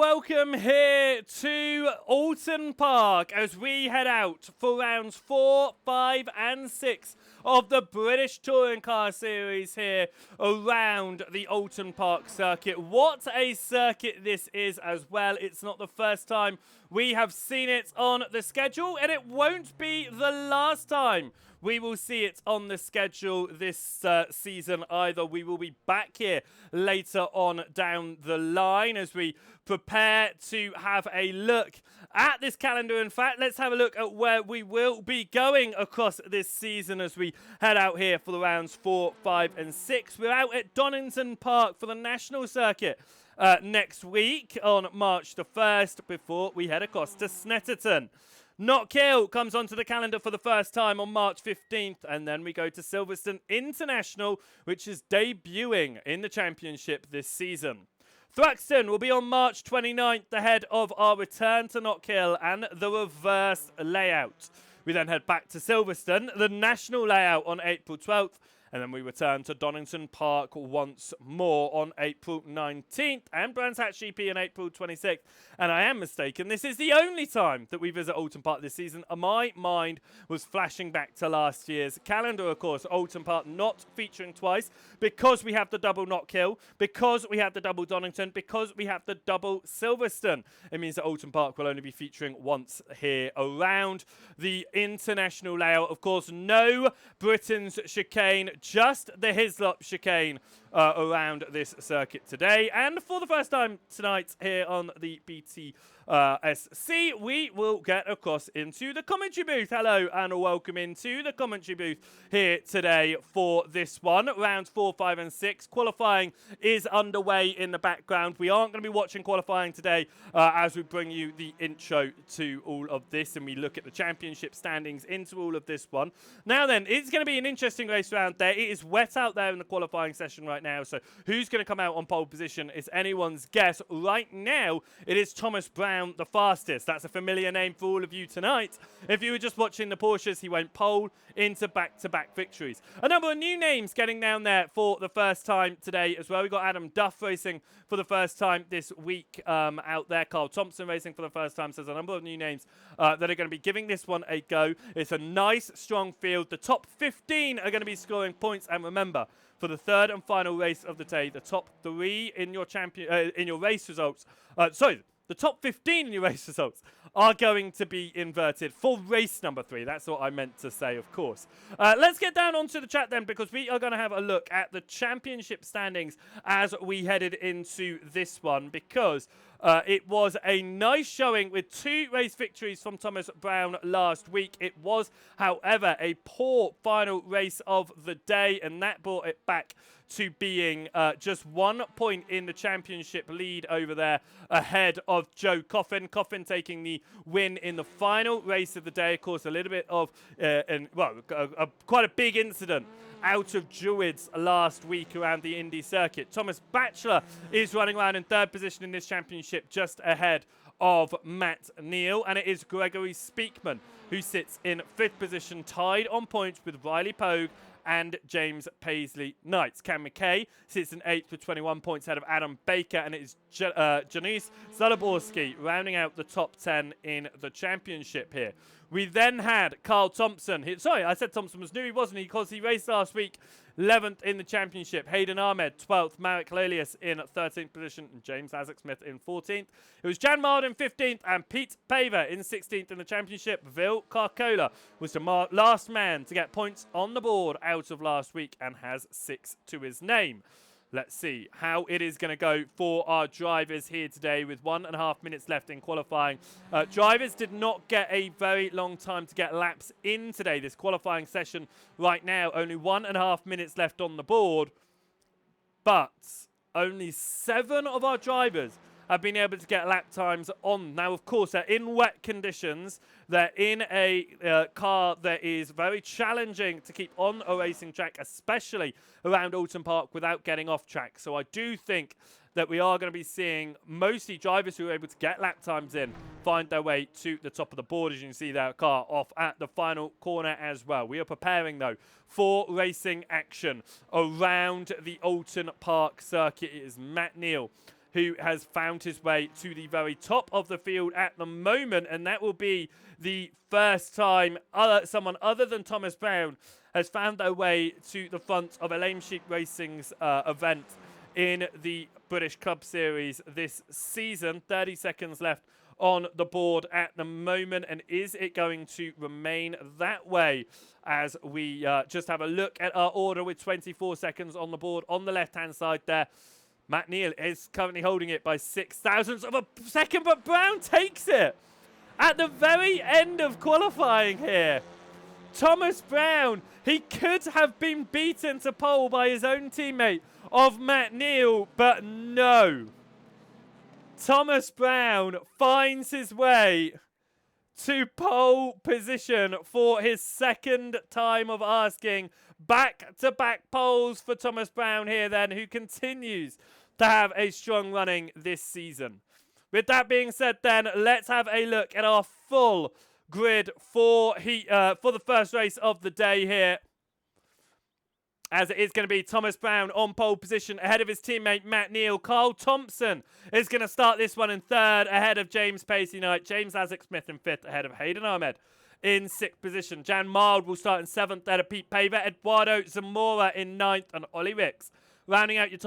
welcome here to Oulton Park as we head out for rounds 4, 5 and 6 of the British Touring Car Series here around the Oulton Park circuit. What a circuit this is as well. It's not the first time we have seen it on the schedule, and it won't be the last time we will see it on the schedule this season either. We will be back here later on down the line as we prepare to have a look at this calendar. In fact, let's have a look at where we will be going across this season as we head out here for the rounds 4, 5 and 6. We're out at Donington Park for the National Circuit next week on March the 1st before we head across to Snetterton. Knockhill comes onto the calendar for the first time on March 15th, and then we go to Silverstone International, which is debuting in the championship this season. Thruxton will be on March 29th ahead of our return to Knockhill and the reverse layout. We then head back to Silverstone, the national layout on April 12th, and then we return to Donington Park once more on April 19th and Brands Hatch GP on April 26th. And I am mistaken, this is the only time that we visit Oulton Park this season. My mind was flashing back to last year's calendar, of course. Oulton Park not featuring twice because we have the double Knockhill, because we have the double Donington, because we have the double Silverstone. It means that Oulton Park will only be featuring once here around the international layout. Of course, no Britain's chicane, just the Hislop chicane around this circuit today. And for the first time tonight here on the BTSC, we will get across into the commentary booth. Hello and welcome into the commentary booth here today for this one. Rounds 4, 5 and 6. Qualifying is underway in the background. We aren't going to be watching qualifying today as we bring you the intro to all of this and we look at the championship standings into all of this one. Now then, it's going to be an interesting race round there. It is wet out there in the qualifying session right now, so who's going to come out on pole position is anyone's guess. Right now, it is Thomas Brown, the fastest. That's a familiar name for all of you tonight. If you were just watching the Porsches, he went pole into back-to-back victories. A number of new names getting down there for the first time today as well. We've got Adam Duff racing for the first time this week out there. Carl Thompson racing for the first time. So there's a number of new names that are going to be giving this one a go. It's a nice, strong field. The top 15 are going to be scoring points. And remember, for the third and final race of the day, the top 3 in your race results, the top 15 in your race results are going to be inverted for race number 3. That's what I meant to say, of course. Let's get down onto the chat then, because we are going to have a look at the championship standings as we headed into this one, because it was a nice showing with 2 race victories from Thomas Brown last week. It was, however, a poor final race of the day, and that brought it back to being just 1 point in the championship lead over there ahead of Joe Coffin. Coffin taking the win in the final race of the day. Of course, a little bit of, quite a big incident out of Druids last week around the Indy circuit. Thomas Batchelor is running around in 3rd position in this championship, just ahead of Matt Neal, and it is Gregory Speakman who sits in 5th position, tied on points with Riley Pogue and James Paisley Knights. Cam McKay sits in 8th with 21 points ahead of Adam Baker, and it is Janice Zalaborski rounding out the top 10 in the championship here. We then had Carl Thompson. Sorry, I said Thompson was new. He wasn't, because he raced last week. 11th in the championship. Hayden Ahmed, 12th. Marek Lelius in 13th position. And James Isaac Smith in 14th. It was Jan Mard in 15th and Pete Paver in 16th in the championship. Vil Carcola was the last man to get points on the board out of last week and has 6 to his name. Let's see how it is going to go for our drivers here today with 1.5 minutes left in qualifying. Drivers did not get a very long time to get laps in today. This qualifying session right now, only 1.5 minutes left on the board. But only 7 of our drivers have been able to get lap times on. Now, of course, they're in wet conditions. They're in a car that is very challenging to keep on a racing track, especially around Oulton Park without getting off track. So I do think that we are going to be seeing mostly drivers who are able to get lap times in find their way to the top of the board, as you can see their car off at the final corner as well. We are preparing, though, for racing action around the Oulton Park circuit. It is Matt Neal who has found his way to the very top of the field at the moment, and that will be the first time someone other than Thomas Brown has found their way to the front of Elaine Sheep Racing's event in the British Cup Series this season. 30 seconds left on the board at the moment, and is it going to remain that way as we just have a look at our order with 24 seconds on the board on the left-hand side there. Matt Neal is currently holding it by 0.06 of a second, but Brown takes it at the very end of qualifying here. Thomas Brown, he could have been beaten to pole by his own teammate of Matt Neal, but no. Thomas Brown finds his way to pole position for his second time of asking. Back-to-back poles for Thomas Brown here then, who continues to have a strong running this season. With that being said then, let's have a look at our full grid for the first race of the day here. As it is going to be Thomas Brown on pole position ahead of his teammate Matt Neal. Carl Thompson is going to start this one in third ahead of James Pacey Knight. James Isaac Smith in fifth ahead of Hayden Ahmed in sixth position. Jan Mild will start in seventh ahead of Pete Paver. Eduardo Zamora in ninth and Ollie Ricks rounding out your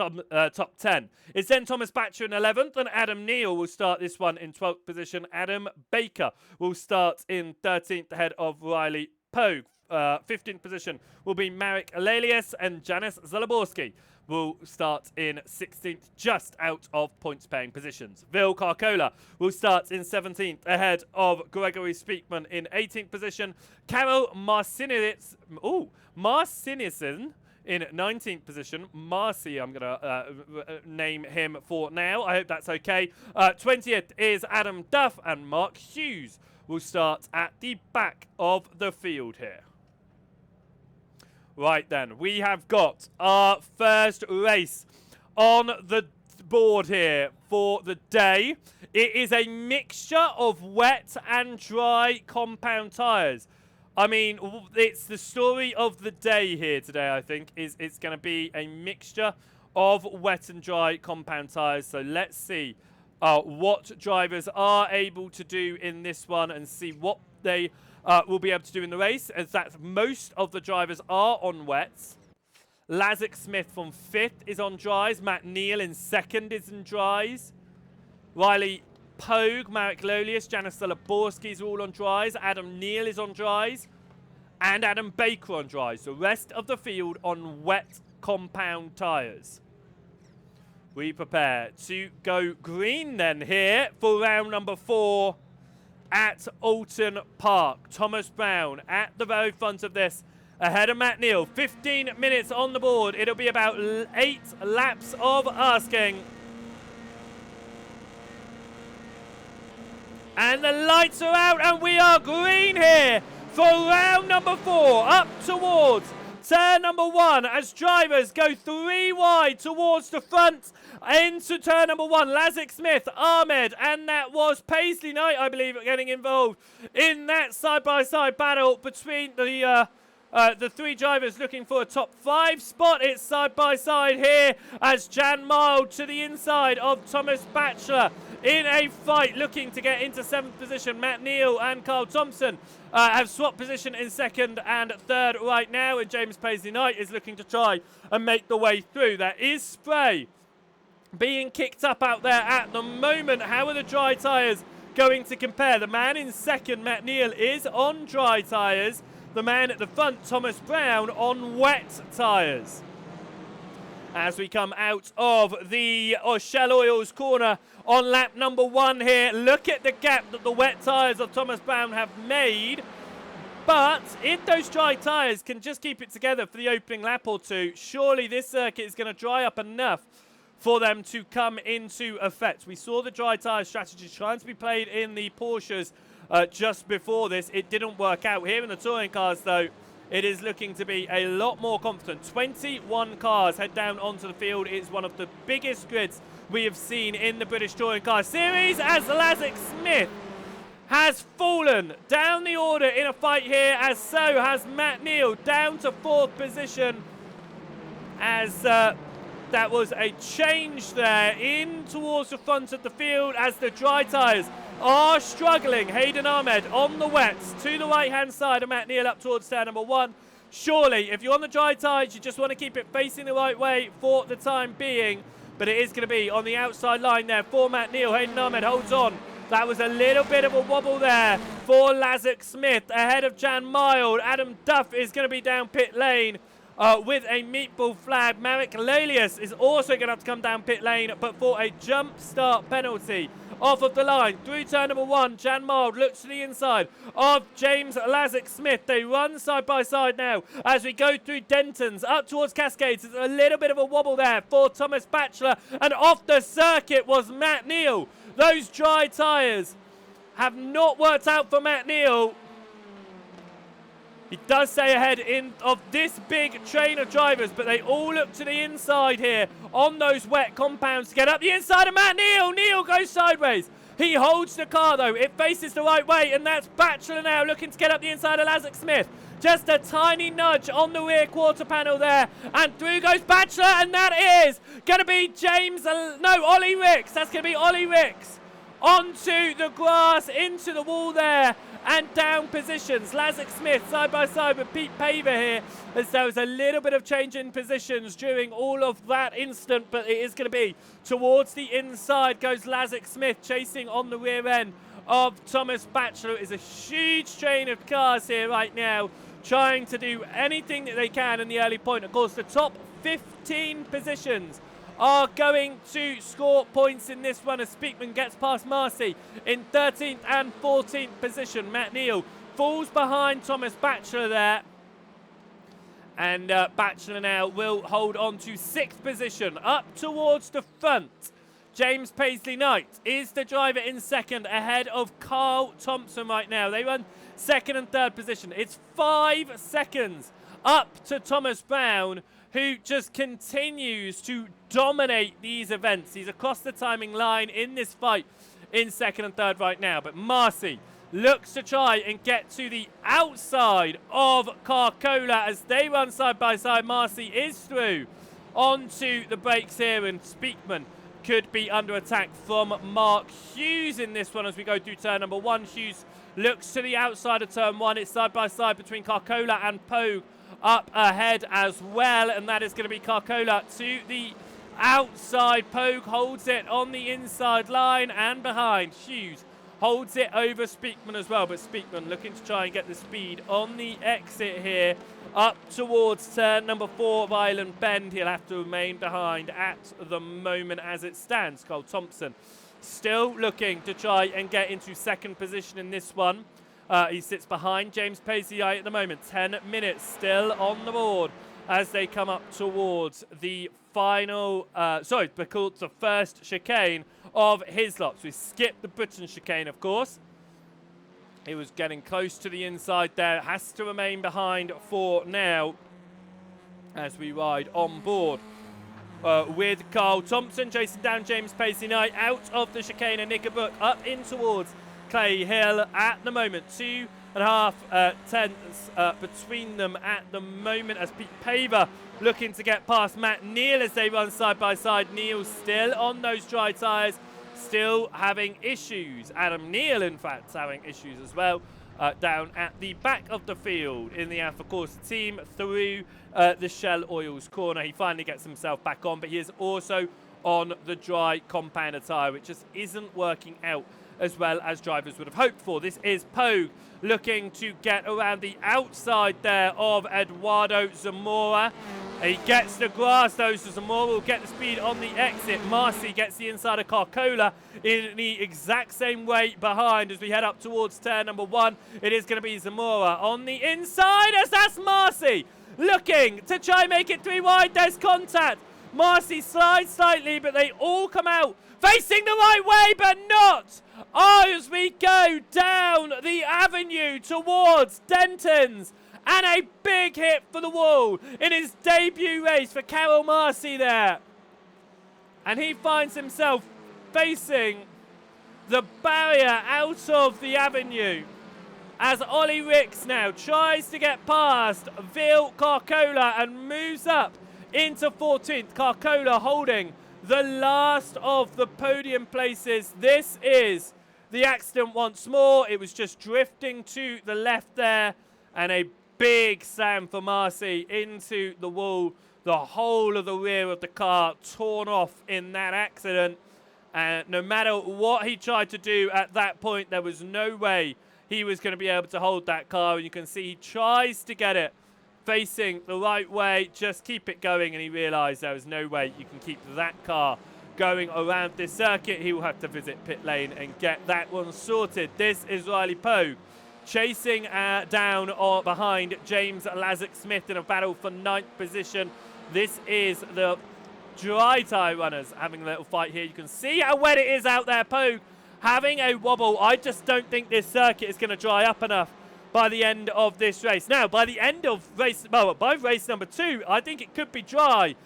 top 10. It's then Thomas Batcher in 11th, and Adam Neal will start this one in 12th position. Adam Baker will start in 13th ahead of Riley Pogue. 15th position will be Marek Alelius, and Janice Zalaborski will start in 16th, just out of points-paying positions. Vil Carcola will start in 17th ahead of Gregory Speakman in 18th position. Karol Marcinison in 19th position. Marcy, I'm going to name him for now. I hope that's okay. 20th is Adam Duff, and Mark Hughes will start at the back of the field here. Right then, we have got our first race on the board here for the day. It is a mixture of wet and dry compound tyres. I mean, it's the story of the day here today, I think, is it's going to be a mixture of wet and dry compound tyres. So let's see what drivers are able to do in this one and see what they will be able to do in the race, as that most of the drivers are on wets. Lazarus Smith from 5th is on dries. Matt Neal in 2nd is in dries. Riley Pogue, Marek Lolius, Janice Zalaborski are all on dries. Adam Neal is on dries. And Adam Baker on dries. The rest of the field on wet compound tyres. We prepare to go green then here for round number 4 at Oulton Park. Thomas Brown at the very front of this ahead of Matt Neal. 15 minutes on the board. It'll be about 8 laps of asking. And the lights are out and we are green here for round number 4 up towards turn number 1 as drivers go 3 wide towards the front into turn number 1. Lazarus Smith, Ahmed, and that was Paisley Knight, I believe, getting involved in that side-by-side battle between the 3 drivers looking for a top 5 spot. It's side-by-side here as Jan Mild to the inside of Thomas Batchelor in a fight looking to get into 7th position. Matt Neal and Carl Thompson have swapped position in 2nd and 3rd right now, and James Paisley Knight is looking to try and make the way through. There is spray being kicked up out there at the moment. How are the dry tyres going to compare? The man in 2nd, Matt Neal, is on dry tyres. The man at the front, Thomas Brown, on wet tyres. As we come out of the Shell Oils corner on lap number 1 here, look at the gap that the wet tyres of Thomas Brown have made. But if those dry tyres can just keep it together for the opening lap or two, surely this circuit is going to dry up enough for them to come into effect. We saw the dry tyre strategy trying to be played in the Porsches just before this. It didn't work out. Here in the touring cars, though, it is looking to be a lot more confident. 21 cars head down onto the field. It's one of the biggest grids we have seen in the British Touring Car Series as Lazarus Smith has fallen down the order in a fight here, as so has Matt Neal down to 4th position as that was a change there in towards the front of the field as the dry tyres are struggling. Hayden Ahmed on the wets to the right-hand side of Matt Neal up towards turn number 1. Surely, if you're on the dry tyres, you just want to keep it facing the right way for the time being. But it is going to be on the outside line there for Matt Neal. Hayden Ahmed holds on. That was a little bit of a wobble there for Lazarus Smith ahead of Jan Mild. Adam Duff is going to be down pit lane with a meatball flag. Marek Lelius is also going to have to come down pit lane, but for a jump start penalty. Off of the line, through turn number 1, Jan Mild looks to the inside of James Lazarus Smith. They run side by side now as we go through Denton's up towards Cascades. There's a little bit of a wobble there for Thomas Batchelor, and off the circuit was Matt Neal. Those dry tyres have not worked out for Matt Neal. He does stay ahead of this big train of drivers, but they all look to the inside here on those wet compounds to get up the inside of Matt Neal. Neal goes sideways. He holds the car, though. It faces the right way, and that's Batchelor now looking to get up the inside of Lazarus Smith. Just a tiny nudge on the rear quarter panel there, and through goes Batchelor, and that is going to be Ollie Ricks. That's going to be Ollie Ricks onto the grass, into the wall there, and down positions. Lazarus Smith side by side with Pete Paver here, as there was a little bit of change in positions during all of that instant, but it is going to be towards the inside goes Lazarus Smith, chasing on the rear end of Thomas Batchelor. It is a huge train of cars here right now, trying to do anything that they can in the early point. Of course, the top 15 positions are going to score points in this one as Speakman gets past Marcy in 13th and 14th position. Matt Neal falls behind Thomas Batchelor there. And Batchelor now will hold on to 6th position. Up towards the front, James Paisley Knight is the driver in second ahead of Carl Thompson right now. They run second and third position. It's 5 seconds up to Thomas Brown, who just continues to dominate these events. He's across the timing line in this fight in second and third right now. But Marcy looks to try and get to the outside of Carcola as they run side by side. Marcy is through onto the brakes here, and Speakman could be under attack from Mark Hughes in this one as we go through turn number 1. Hughes looks to the outside of turn 1. It's side by side between Carcola and Pogue up ahead as well, and that is going to be Carcola to the outside. Pogue holds it on the inside line and behind. Hughes holds it over Speakman as well, but Speakman looking to try and get the speed on the exit here up towards turn number 4 of Island Bend. He'll have to remain behind at the moment as it stands. Carl Thompson still looking to try and get into second position in this one. He sits behind James Paisley at the moment. 10 minutes still on the board as they come up towards the final, the first chicane of his lot. So we skipped the Britain chicane, of course. He was getting close to the inside there. Has to remain behind for now as we ride on board with Carl Thompson chasing down James Paisley Knight out of the chicane, and Knickerbook up in towards Clay Hill at the moment. 2.5 tenths between them at the moment as Pete Paver looking to get past Matt Neal as they run side by side. Neal still on those dry tyres, still having issues. Adam Neal, in fact, having issues as well down at the back of the field in the Alpha Corsa team through the Shell Oils corner. He finally gets himself back on, but he is also on the dry compounder tyre, which just isn't working out as well as drivers would have hoped for. This is Pogue looking to get around the outside there of Eduardo Zamora. He gets the grass though, so Zamora will get the speed on the exit. Marcy gets the inside of Carcola in the exact same way behind as we head up towards turn number 1. It is going to be Zamora on the inside as that's Marcy looking to try and make it 3 wide. There's contact. Marcy slides slightly, but they all come out facing the right way, but not as we go down the avenue towards Denton's. And a big hit for the wall in his debut race for Carol Marcy there. And he finds himself facing the barrier out of the avenue as Ollie Ricks now tries to get past Vil Carcola and moves up into 14th. Carcola holding the last of the podium places. This is the accident once more. It was just drifting to the left there, and a big slam for Marcy into the wall. The whole of the rear of the car torn off in that accident. And no matter what he tried to do at that point, there was no way he was going to be able to hold that car. And you can see he tries to get it facing the right way, just keep it going, and he realised there was no way you can keep that car going around this circuit. He will have to visit pit lane and get that one sorted. This is Riley Pogue chasing down or behind James Lazick-Smith in a battle for 9th position. This is the dry tyre runners having a little fight here. You can see how wet it is out there. Pogue having a wobble. I just don't think this circuit is going to dry up enough by the end of this race. Now, by the end of race, well, by race number 2, I think it could be dry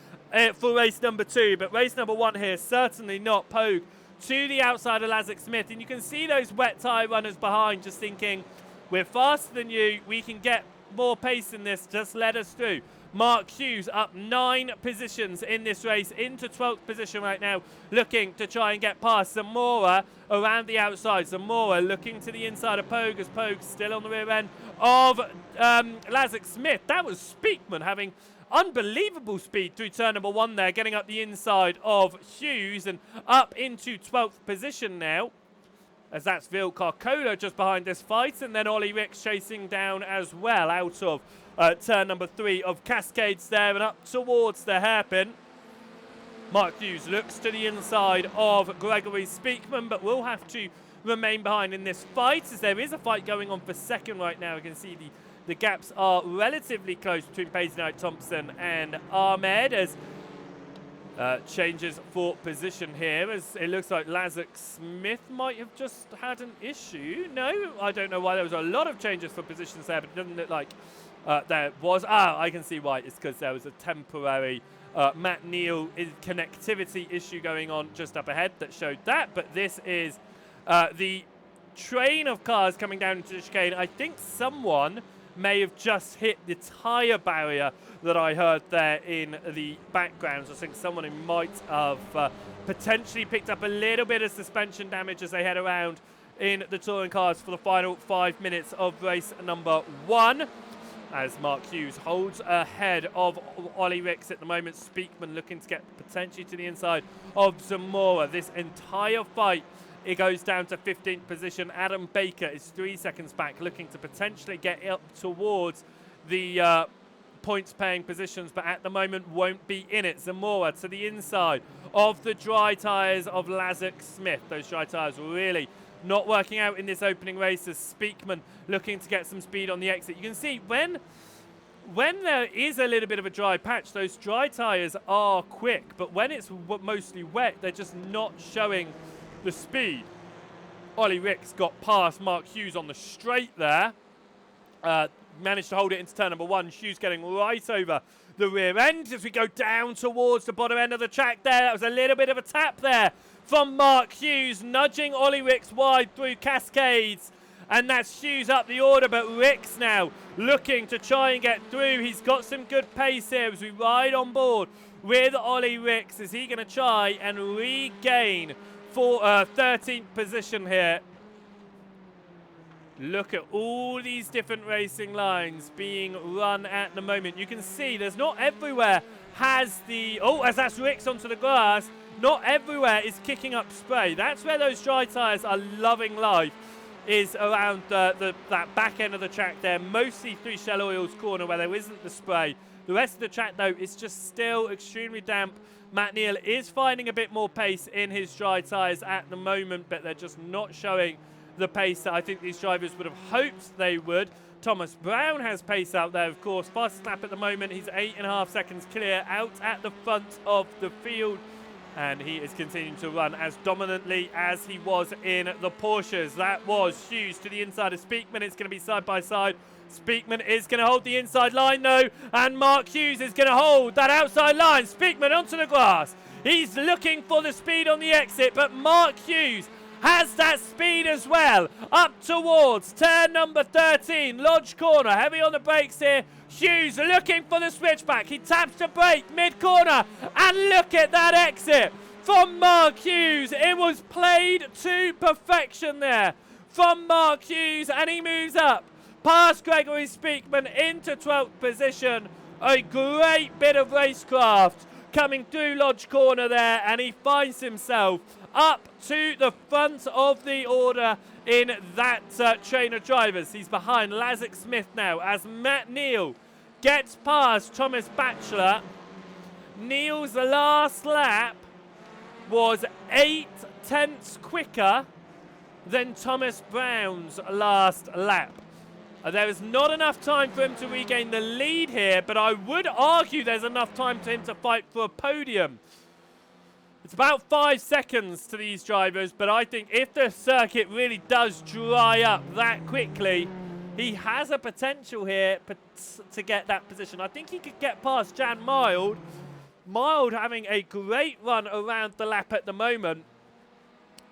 for race number 2, but race number 1 here, certainly not. Pogue to the outside of Lazick-Smith, and you can see those wet tyre runners behind just thinking, we're faster than you, we can get more pace in this, just let us through. Mark Hughes up 9 positions in this race, into 12th position right now, looking to try and get past Zamora around the outside. Zamora looking to the inside of Pogue, as Pogue still on the rear end of Lazick-Smith. That was Speakman having unbelievable speed through turn number 1 there, getting up the inside of Hughes and up into 12th position now, as that's Vil Carcola just behind this fight, and then Ollie Ricks chasing down as well out of turn number 3 of Cascades there and up towards the hairpin. Mark Hughes looks to the inside of Gregory Speakman, but will have to remain behind in this fight, as there is a fight going on for second right now. You can see the gaps are relatively close between Paisley Knight Thompson and Ahmed, as changes for position here, as it looks like Lazick-Smith might have just had an issue. No, I don't know why there was a lot of changes for positions there, but it doesn't look like there was. I can see why. It's because there was a temporary Matt Neal connectivity issue going on just up ahead that showed that. But this is the train of cars coming down into the chicane. I think someone may have just hit the tyre barrier that I heard there in the background. So I think someone who might have potentially picked up a little bit of suspension damage as they head around in the touring cars for the final 5 minutes of race number 1. As Mark Hughes holds ahead of Ollie Ricks at the moment. Speakman looking to get potentially to the inside of Zamora. This entire fight, it goes down to 15th position. Adam Baker is 3 seconds back, looking to potentially get up towards the points-paying positions, but at the moment won't be in it. Zamora to the inside of the dry tyres of Lazick-Smith. Those dry tyres really not working out in this opening race, as Speakman looking to get some speed on the exit. You can see when there is a little bit of a dry patch, those dry tyres are quick, but when it's mostly wet, they're just not showing the speed. Ollie Ricks got past Mark Hughes on the straight there. Managed to hold it into turn number 1. Hughes getting right over the rear end as we go down towards the bottom end of the track there. That was a little bit of a tap there from Mark Hughes, nudging Ollie Ricks wide through Cascades. And that's Hughes up the order, but Ricks now looking to try and get through. He's got some good pace here as we ride on board with Ollie Ricks. Is he going to try and regain for 13th position here? Look at all these different racing lines being run at the moment. You can see there's not everywhere has the... Oh, as that's Ricks onto the grass, not everywhere is kicking up spray. That's where those dry tyres are loving life, is around that back end of the track there, mostly through Shell Oil's corner where there isn't the spray. The rest of the track, though, is just still extremely damp. Matt Neal is finding a bit more pace in his dry tyres at the moment, but they're just not showing the pace that I think these drivers would have hoped they would. Thomas Brown has pace out there, of course. Fastest lap at the moment. He's 8.5 seconds clear out at the front of the field. And he is continuing to run as dominantly as he was in the Porsches. That was Hughes to the inside of Speakman. It's going to be side by side. Speakman is going to hold the inside line, though. And Mark Hughes is going to hold that outside line. Speakman onto the grass. He's looking for the speed on the exit, but Mark Hughes has that speed as well. Up towards turn number 13, Lodge Corner. Heavy on the brakes here. Hughes looking for the switchback. He taps the brake mid-corner. And look at that exit from Mark Hughes. It was played to perfection there from Mark Hughes. And he moves up past Gregory Speakman into 12th position. A great bit of racecraft coming through Lodge Corner there. And he finds himself up to the front of the order in that train of drivers. He's behind Lazarus Smith now as Matt Neal gets past Thomas Batchelor. Neal's last lap was 8/10 quicker than Thomas Brown's last lap. There is not enough time for him to regain the lead here, but I would argue there's enough time for him to fight for a podium. It's about 5 seconds to these drivers, but I think if the circuit really does dry up that quickly, he has a potential here to get that position. I think he could get past Jan Mild. Mild having a great run around the lap at the moment.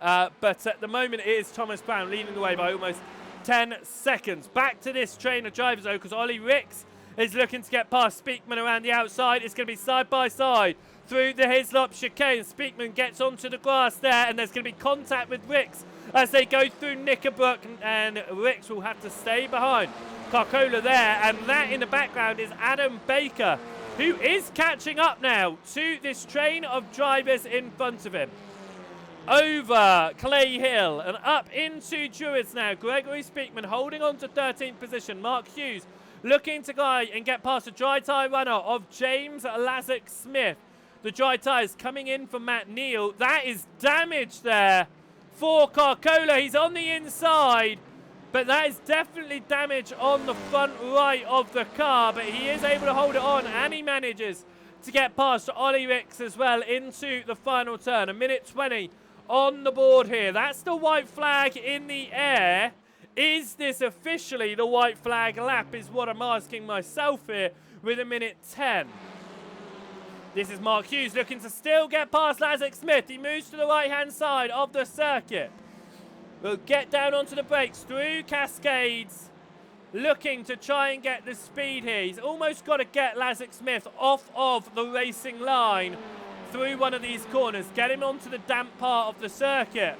But at the moment it is Thomas Brown leading the way by almost 10 seconds. Back to this train of drivers though, because Ollie Ricks is looking to get past Speakman around the outside. It's going to be side by side through the Hislop chicane. Speakman gets onto the grass there, and there's going to be contact with Ricks as they go through Knickerbrook, and Ricks will have to stay behind Carcola there. And that in the background is Adam Baker, who is catching up now to this train of drivers in front of him. Over Clay Hill and up into Druids now. Gregory Speakman holding on to 13th position. Mark Hughes looking to go and get past the dry tyre runner of James Lazarus Smith. The dry tyres coming in for Matt Neal. That is damage there for Carcola. He's on the inside, but that is definitely damage on the front right of the car. But he is able to hold it on, and he manages to get past Ollie Ricks as well into the final turn. 1:20 on the board here. That's the white flag in the air. Is this officially the white flag lap is what I'm asking myself here with 1:10. This is Mark Hughes looking to still get past Lazarus Smith. He moves to the right-hand side of the circuit. Will get down onto the brakes through Cascades, looking to try and get the speed here. He's almost got to get Lazarus Smith off of the racing line through one of these corners. Get him onto the damp part of the circuit.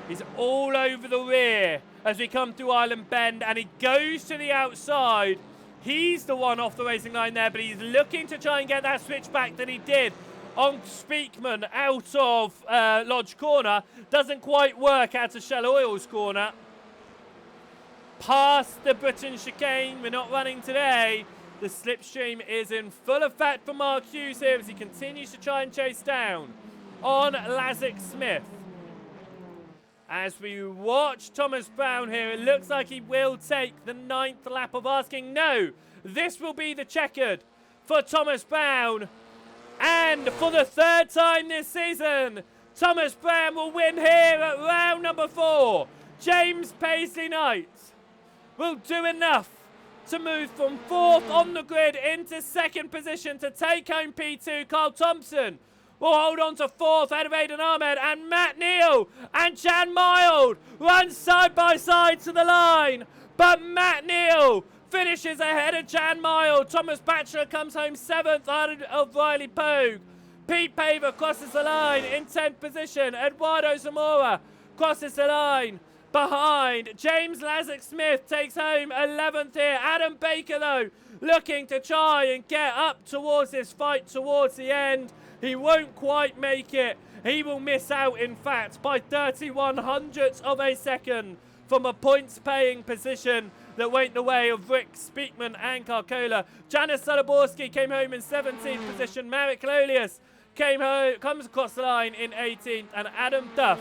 He's all over the rear as we come through Island Bend, and he goes to the outside. He's the one off the racing line there, but he's looking to try and get that switchback that he did on Speakman out of Lodge Corner. Doesn't quite work out of Shell Oil's corner. Past the Britain chicane. We're not running today. The slipstream is in full effect for Mark Hughes here as he continues to try and chase down on Lazarus Smith. As we watch Thomas Brown here, it looks like he will take the 9th lap of asking. No, this will be the checkered for Thomas Brown. And for the 3rd time this season, Thomas Brown will win here at round number 4. James Paisley Knight will do enough to move from 4th on the grid into 2nd position to take home P2. Carl Thompson will hold on to 4th, ahead of Aidan Ahmed, and Matt Neal and Jan Mild run side by side to the line. But Matt Neal finishes ahead of Jan Mild. Thomas Batchelor comes home 7th ahead of Riley Pogue. Pete Paver crosses the line in 10th position. Eduardo Zamora crosses the line behind. James Lazarus Smith takes home 11th here. Adam Baker, though, looking to try and get up towards this fight towards the end. He won't quite make it. He will miss out, in fact, by 31 hundredths of a second from a points-paying position that went the way of Rick Speakman and Carcola. Janis Soloborski came home in 17th position. Marek Lolius comes across the line in 18th, and Adam Duff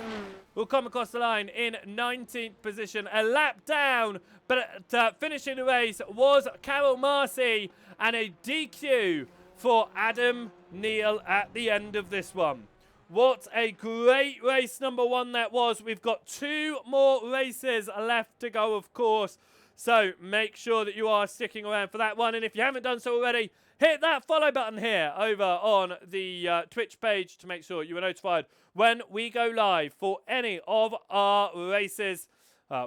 will come across the line in 19th position. A lap down, but finishing the race was Carol Marcy, and a DQ for Adam Neal at the end of this one. What a great race number 1 that was. We've got 2 more races left to go, of course. So make sure that you are sticking around for that one. And if you haven't done so already, hit that follow button here over on the Twitch page to make sure you are notified when we go live for any of our races.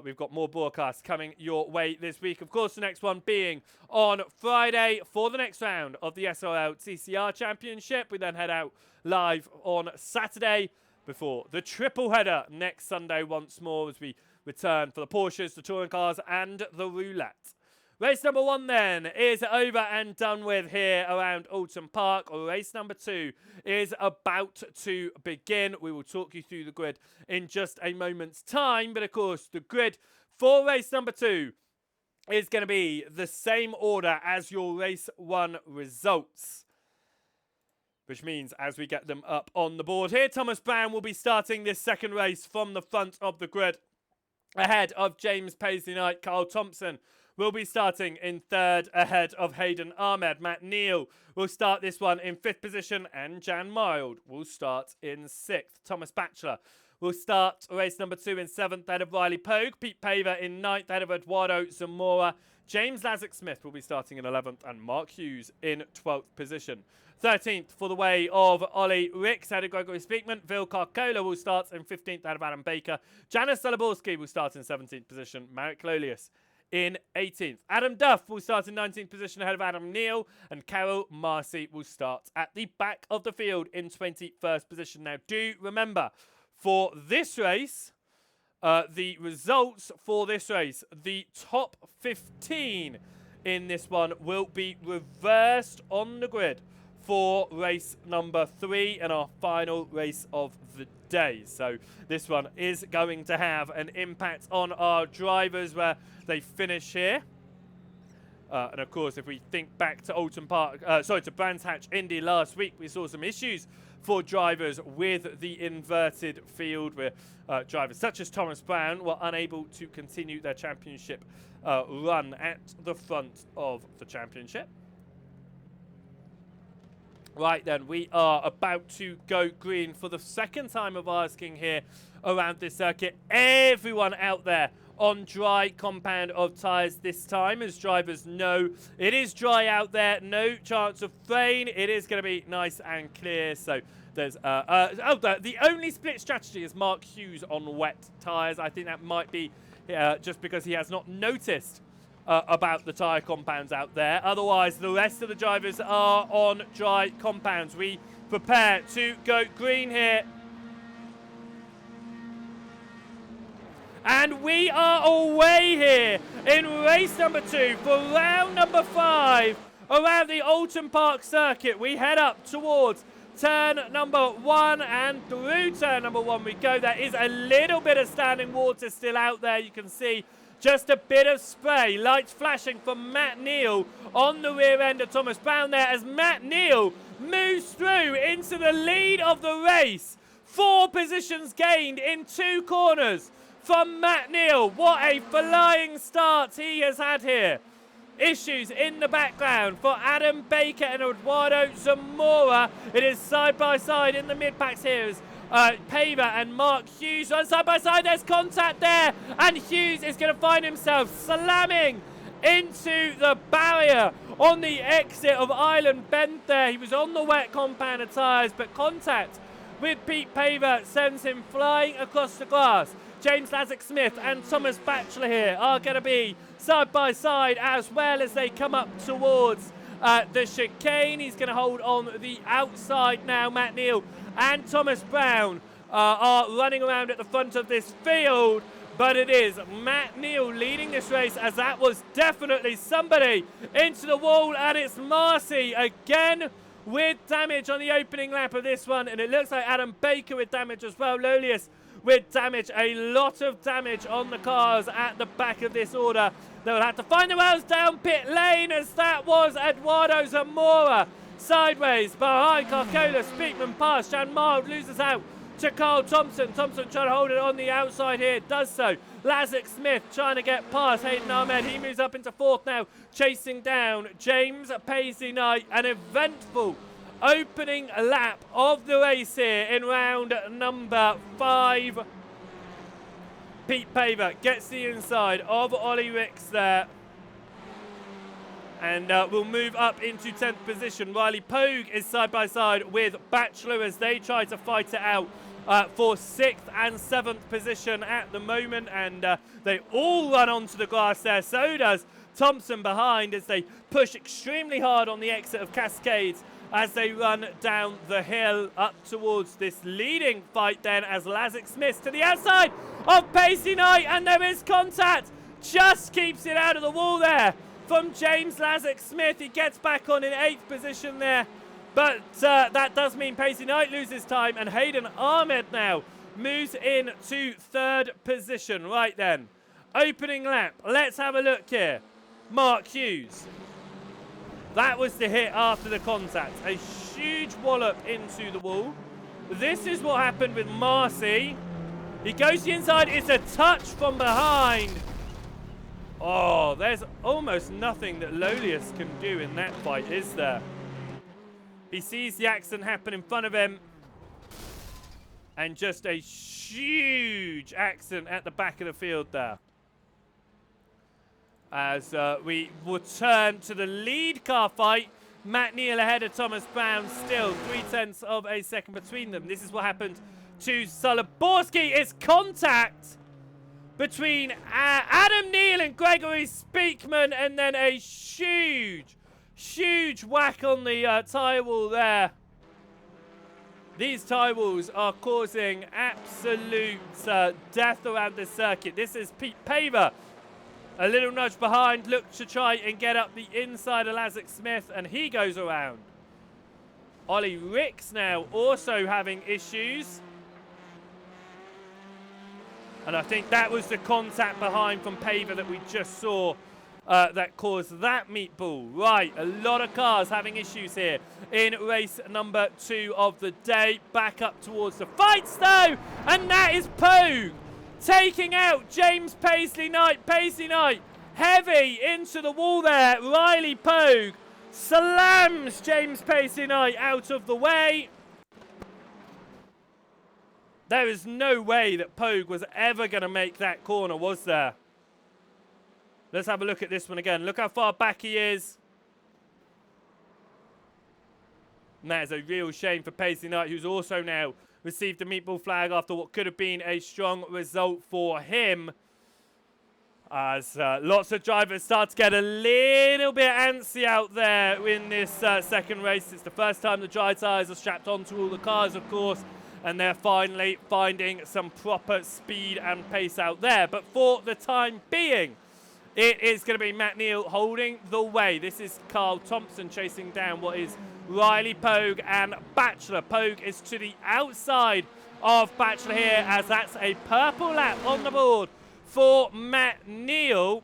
We've got more broadcasts coming your way this week. Of course, the next one being on Friday for the next round of the SRL TCR Championship. We then head out live on Saturday before the triple header next Sunday once more as we return for the Porsches, the touring cars, and the roulette. Race number 1 then is over and done with here around Oulton Park. Race number 2 is about to begin. We will talk you through the grid in just a moment's time. But of course, the grid for race number 2 is going to be the same order as your race 1 results. Which means as we get them up on the board here, Thomas Brown will be starting this second race from the front of the grid. Ahead of James Paisley Knight, Carl Thompson will be starting in 3rd ahead of Hayden Ahmed. Matt Neal will start this one in 5th position, and Jan Mild will start in 6th. Thomas Batchelor will start race number 2 in 7th ahead of Riley Pogue. Pete Paver in 9th ahead of Eduardo Zamora. James Lazick-Smith will be starting in 11th, and Mark Hughes in 12th position. 13th for the way of Ollie Ricks ahead of Gregory Speakman. Phil Carcola will start in 15th ahead of Adam Baker. Janice Salaborski will start in 17th position. Marek Lolius in 18th. Adam Duff will start in 19th position ahead of Adam Neal, and Carol Marcy will start at the back of the field in 21st position. Now, do remember, for this race, the results for this race, the top 15 in this one will be reversed on the grid for race number 3 and our final race of the day. So this one is going to have an impact on our drivers where they finish here. And of course, if we think back to Oulton Park, to Brands Hatch Indy last week, we saw some issues for drivers with the inverted field, where drivers such as Thomas Brown were unable to continue their championship run at the front of the championship. Right then, we are about to go green for the second time of asking here around this circuit. Everyone out there on dry compound of tyres this time, as drivers know it is dry out there, no chance of rain. It is going to be nice and clear. So there's the only split strategy is Mark Hughes on wet tyres. I think that might be just because he has not noticed about the tyre compounds out there. Otherwise, the rest of the drivers are on dry compounds. We prepare to go green here. And we are away here in race number 2 for round number 5 around the Oulton Park circuit. We head up towards turn number 1, and through turn number 1 we go. There is a little bit of standing water still out there. You can see just a bit of spray. Lights flashing from Matt Neal on the rear end of Thomas Brown there as Matt Neal moves through into the lead of the race. 4 positions gained in 2 corners from Matt Neal. What a flying start he has had here. Issues in the background for Adam Baker and Eduardo Zamora. It is side by side in the mid-packs here as Paver and Mark Hughes run side by side. There's contact there, and Hughes is going to find himself slamming into the barrier on the exit of Island Bend there. He was on the wet compound of tyres, but contact with Pete Paver sends him flying across the glass. James Lazick-Smith and Thomas Batchelor here are going to be side by side as well as they come up towards the chicane. He's going to hold on the outside now. Matt Neal and Thomas Brown are running around at the front of this field, but it is Matt Neal leading this race, as that was definitely somebody into the wall, and it's Marcy again with damage on the opening lap of this one, and it looks like Adam Baker with damage as well. Lolius with damage, a lot of damage on the cars at the back of this order. They will have to find their ways down pit lane, as that was Eduardo Zamora sideways behind Carcola. Speakman past, Jan Mild loses out to Carl Thompson. Thompson trying to hold it on the outside here, does so. Lazick-Smith trying to get past Hayden Ahmed. He moves up into 4th now, chasing down James Paisley Knight. An eventful opening lap of the race here in round number 5. Pete Paver gets the inside of Ollie Ricks there. And we'll move up into 10th position. Riley Pogue is side by side with Bachelor as they try to fight it out for 6th and 7th position at the moment. And they all run onto the grass there. So does Thompson behind as they push extremely hard on the exit of Cascades as they run down the hill up towards this leading fight then as Lazik Smith to the outside of Pacey Knight. And there is contact. Just keeps it out of the wall there from James Lazik Smith. He gets back on in 8th position there. But that does mean Pacey Knight loses time, and Hayden Ahmed now moves in to 3rd position. Right then, opening lap. Let's have a look here. Mark Hughes. That was the hit after the contact. A huge wallop into the wall. This is what happened with Marcy. He goes to the inside. It's a touch from behind. Oh, there's almost nothing that Lolius can do in that fight, is there? He sees the accident happen in front of him. And just a huge accident at the back of the field there. As we return to the lead car fight. Matt Neal ahead of Thomas Brown. Still 0.3 of a second between them. This is what happened to Soliborski. It's contact between Adam Neal and Gregory Speakman, and then a huge whack on the tyre wall there. These tyre walls are causing absolute death around the circuit. This is Pete Paver. A little nudge behind, look to try and get up the inside of Lazik Smith, and he goes around. Ollie Ricks now also having issues. And I think that was the contact behind from Paver that we just saw that caused that meatball. Right, a lot of cars having issues here in race number 2 of the day. Back up towards the fights though, and that is Pogue taking out James Paisley Knight. Paisley Knight heavy into the wall there. Riley Pogue slams James Paisley Knight out of the way. There is no way that Pogue was ever going to make that corner, was there? Let's have a look at this one again. Look how far back he is. And that is a real shame for Paisley Knight, who's also now received a meatball flag after what could have been a strong result for him. As lots of drivers start to get a little bit antsy out there in this second race. It's the first time the dry tyres are strapped onto all the cars, of course. And they're finally finding some proper speed and pace out there. But for the time being, it is going to be Matt Neal holding the way. This is Carl Thompson chasing down what is Riley Pogue and Bachelor. Pogue is to the outside of Bachelor here, as that's a purple lap on the board for Matt Neal.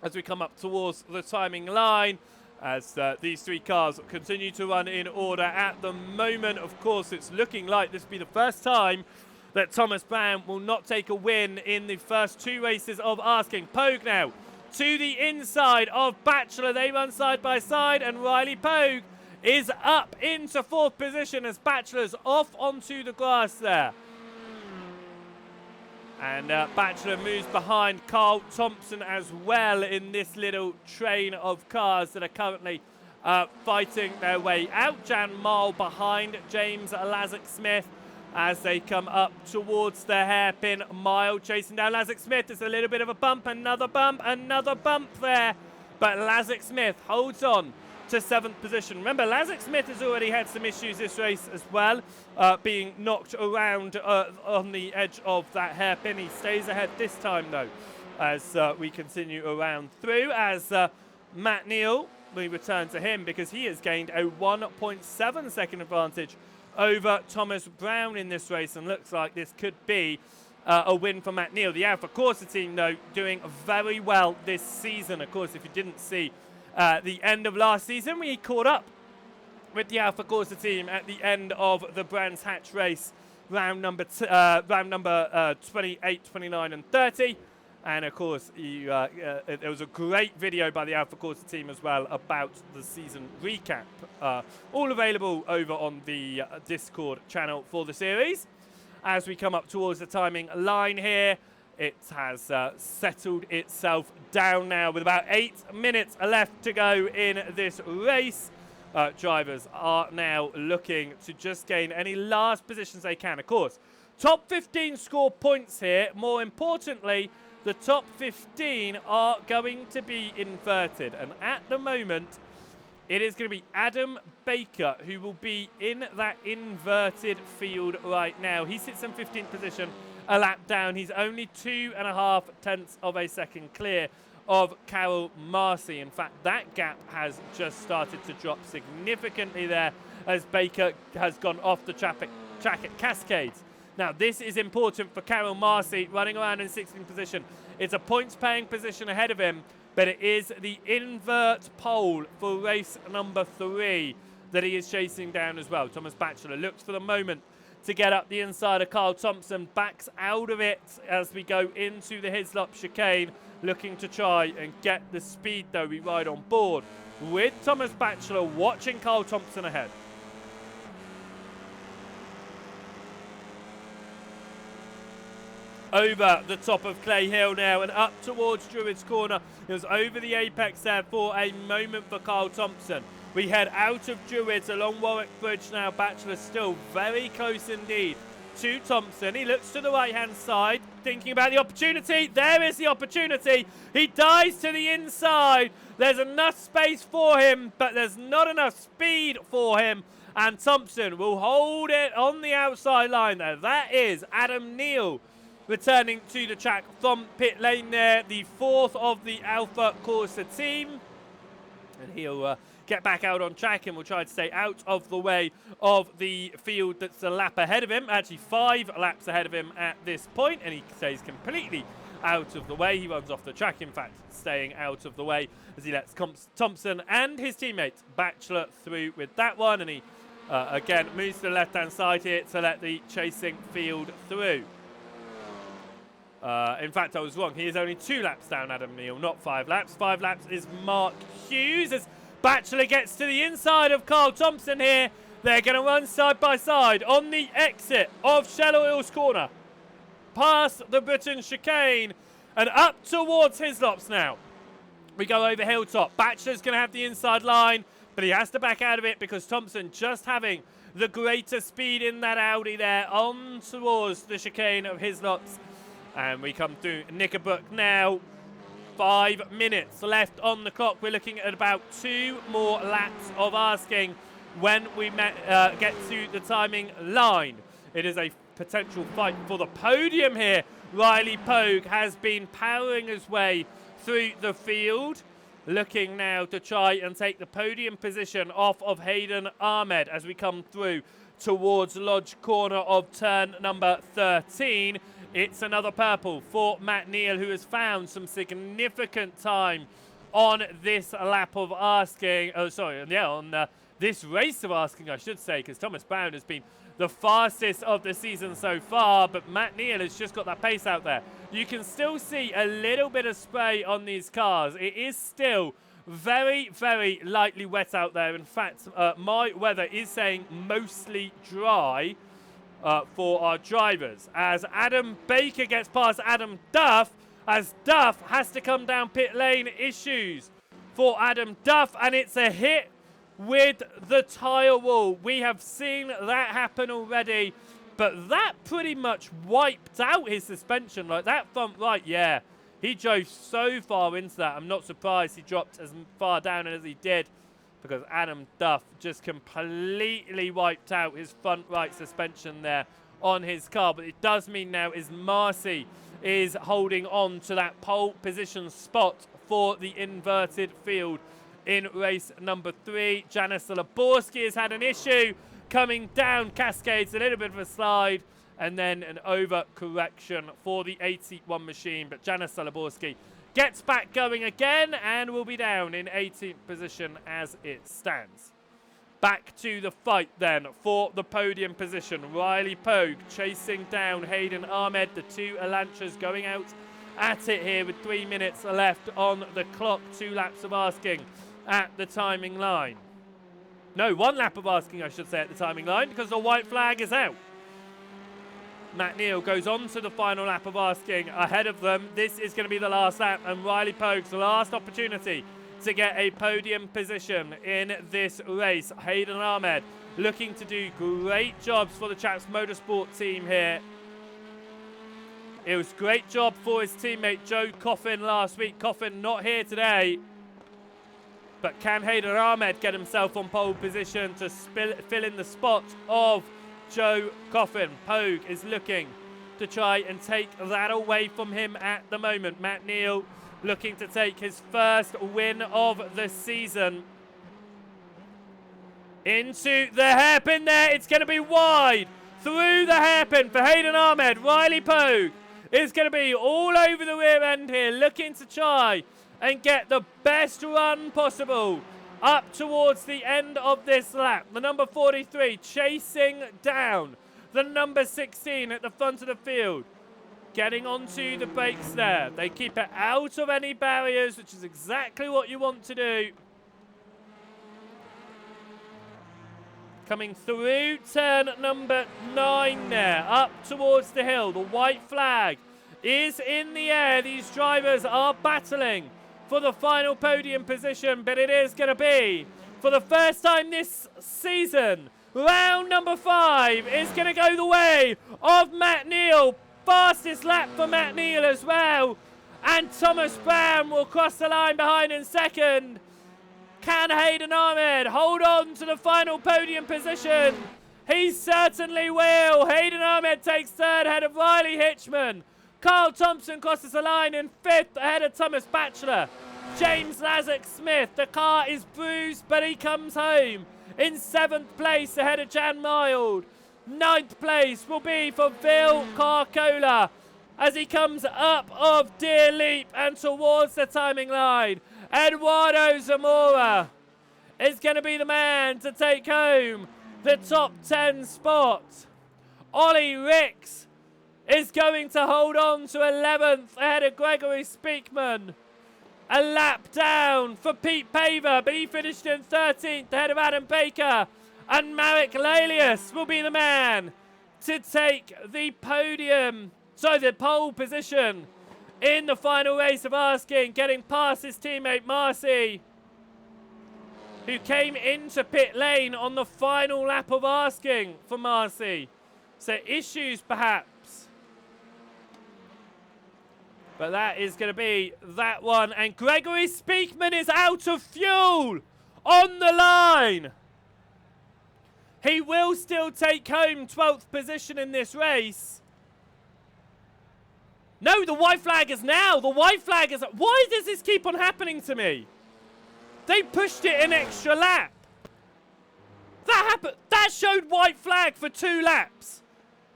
As we come up towards the timing line, as these 3 cars continue to run in order at the moment. Of course, it's looking like this will be the first time that Thomas Brown will not take a win in the first 2 races of asking. Pogue now to the inside of Bachelor. They run side by side, and Riley Pogue is up into 4th position as Bachelor's off onto the grass there. And Bachelor moves behind Carl Thompson as well in this little train of cars that are currently fighting their way out. Jan Marl behind James Lazik Smith as they come up towards the hairpin mile. Chasing down Lazik Smith. There's a little bit of a bump, another bump there. But Lazik Smith holds on to 7th position. Remember, Lazik Smith has already had some issues this race as well, being knocked around on the edge of that hairpin. He stays ahead this time, though, as we continue around through. As Matt Neal, we return to him because he has gained a 1.7 second advantage over Thomas Brown in this race, and looks like this could be a win for Matt Neal. The Alpha Corsa team, though, doing very well this season. Of course, if you didn't see the end of last season, we caught up with the Alpha Corsa team at the end of the Brands Hatch race, round number 28, 29 and 30. And of course, there was a great video by the Alpha Corsa team as well about the season recap, all available over on the Discord channel for the series. As we come up towards the timing line here, It has settled itself down now with about 8 minutes left to go in this race. Drivers are now looking to just gain any last positions they can. Of course, top 15 score points here. More importantly, the top 15 are going to be inverted. And at the moment, it is going to be Adam Baker who will be in that inverted field right now. He sits in 15th position, a lap down. He's only 2.5 tenths of a second clear of Carol Marcy. In fact, that gap has just started to drop significantly there as Baker has gone off the track at Cascades. Now, this is important for Carol Marcy, running around in 16th position. It's a points-paying position ahead of him, but it is the invert pole for race number 3 that he is chasing down as well. Thomas Batchelor looks for the moment to get up the inside of Carl Thompson, backs out of it as we go into the Hislop chicane, looking to try and get the speed, though, we ride on board with Thomas Batchelor watching Carl Thompson ahead. Over the top of Clay Hill now and up towards Druids Corner. It was over the apex there for a moment for Carl Thompson. We head out of Druids along Warwick Bridge now. Batchelor still very close indeed to Thompson. He looks to the right-hand side, thinking about the opportunity. There is the opportunity. He dives to the inside. There's enough space for him, but there's not enough speed for him. And Thompson will hold it on the outside line there. That is Adam Neal returning to the track from pit lane there, the 4th of the Alpha Corsa team. And he'll get back out on track and will try to stay out of the way of the field that's a lap ahead of him. Actually, 5 laps ahead of him at this point, and he stays completely out of the way. He runs off the track, in fact, staying out of the way as he lets Thompson and his teammate Batchelor through with that one. And he, again, moves to the left-hand side here to let the chasing field through. In fact, I was wrong. He is only 2 laps down Adam Neal, not 5 laps. 5 laps is Mark Hughes as Batchelor gets to the inside of Carl Thompson here. They're going to run side by side on the exit of Shallow Hills Corner. Past the Britain chicane and up towards Hislops now. We go over Hilltop. Batchelor's going to have the inside line, but he has to back out of it because Thompson just having the greater speed in that Audi there on towards the chicane of Hislops. And we come through Knickerbrook now. 5 minutes left on the clock. We're looking at about 2 more laps of asking when we get to the timing line. It is a potential fight for the podium here. Riley Pogue has been powering his way through the field, looking now to try and take the podium position off of Hayden Ahmed as we come through towards Lodge Corner of turn number 13. It's another purple for Matt Neal, who has found some significant time on this lap of asking. On this race of asking, I should say, because Thomas Brown has been the fastest of the season so far, but Matt Neal has just got that pace out there. You can still see a little bit of spray on these cars. It is still very, very lightly wet out there. In fact, my weather is saying mostly dry. For our drivers as Adam Baker gets past Adam Duff, as Duff has to come down pit lane. Issues for Adam Duff, and it's a hit with the tyre wall. We have seen that happen already, but that pretty much wiped out his suspension. Like that front right, yeah, he drove so far into that. I'm not surprised he dropped as far down as he did, because Adam Duff just completely wiped out his front right suspension there on his car. But it does mean now is Marcy is holding on to that pole position spot for the inverted field in race number 3. Janice Laborski has had an issue coming down Cascades, a little bit of a slide, and then an overcorrection for the 81 machine. But Janice Laborski gets back going again and will be down in 18th position as it stands. Back to the fight then for the podium position. Riley Pogue chasing down Hayden Ahmed. The 2 Elantras going out at it here with 3 minutes left on the clock. 2 laps of asking at the timing line. No, 1 lap of asking, I should say, at the timing line, because the white flag is out. Matt Neal goes on to the final lap of Asking ahead of them. This is going to be the last lap, and Riley Pogue's last opportunity to get a podium position in this race. Hayden Ahmed looking to do great jobs for the Chaps Motorsport team here. It was a great job for his teammate Joe Coffin last week. Coffin not here today. But can Hayden Ahmed get himself on pole position to fill in the spot of Joe Coffin? Pogue is looking to try and take that away from him at the moment. Matt Neal looking to take his first win of the season. Into the hairpin there. It's going to be wide. Through the hairpin for Hayden Ahmed. Riley Pogue is going to be all over the rear end here, looking to try and get the best run possible up towards the end of this lap. The number 43 chasing down the number 16 at the front of the field. Getting onto the brakes there. They keep it out of any barriers, which is exactly what you want to do. Coming through turn number 9 there, up towards the hill. The white flag is in the air. These drivers are battling for the final podium position, but it is going to be, for the first time this season, round number 5 is going to go the way of Matt Neal. Fastest lap for Matt Neal as well. And Thomas Brown will cross the line behind in second. Can Hayden Ahmed hold on to the final podium position? He certainly will. Hayden Ahmed takes third ahead of Riley Hitchman. Carl Thompson crosses the line in 5th ahead of Thomas Batchelor. James Lazark Smith, the car is bruised, but he comes home in 7th place ahead of Jan Mild. 9th place will be for Phil Carcola as he comes up of Deer Leap and towards the timing line. Eduardo Zamora is going to be the man to take home the top 10 spot. Ollie Ricks is going to hold on to 11th ahead of Gregory Speakman. A lap down for Pete Paver, but he finished in 13th ahead of Adam Baker. And Marek Lalius will be the man to take the the pole position in the final race of Asking, getting past his teammate Marcy, who came into pit lane on the final lap of Asking for Marcy. So issues perhaps. But that is going to be that one. And Gregory Speakman is out of fuel on the line. He will still take home 12th position in this race. No, the white flag is now. The white flag is... Why does this keep on happening to me? They pushed it an extra lap. That happened. That showed white flag for 2 laps.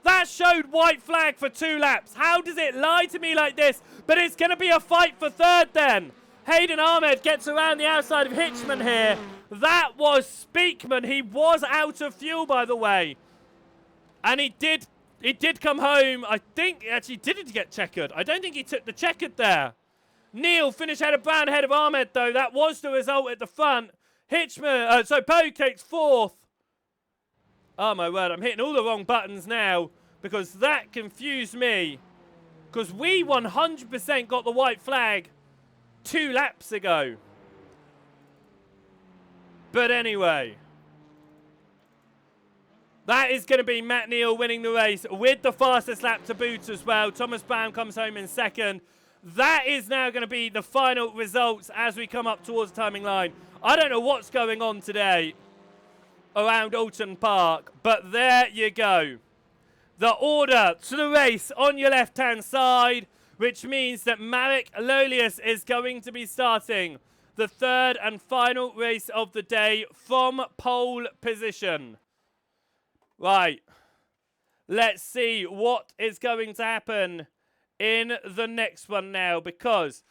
That showed white flag for 2 laps. How does it lie to me like this? But it's going to be a fight for third then. Hayden Ahmed gets around the outside of Hitchman here. That was Speakman. He was out of fuel, by the way. And he did come home. I think actually didn't get checkered. I don't think he took the checkered there. Neal finished ahead of Brown, ahead of Ahmed, though. That was the result at the front. Hitchman, Pogue takes 4th. Oh, my word. I'm hitting all the wrong buttons now because that confused me. Because we 100% got the white flag 2 laps ago. But anyway, that is going to be Matt Neal winning the race with the fastest lap to boot as well. Thomas Brown comes home in second. That is now going to be the final results as we come up towards the timing line. I don't know what's going on today around Oulton Park, but there you go. The order to the race on your left-hand side, which means that Marek Lalius is going to be starting the 3rd and final race of the day from pole position. Right. Let's see what is going to happen in the next one now, because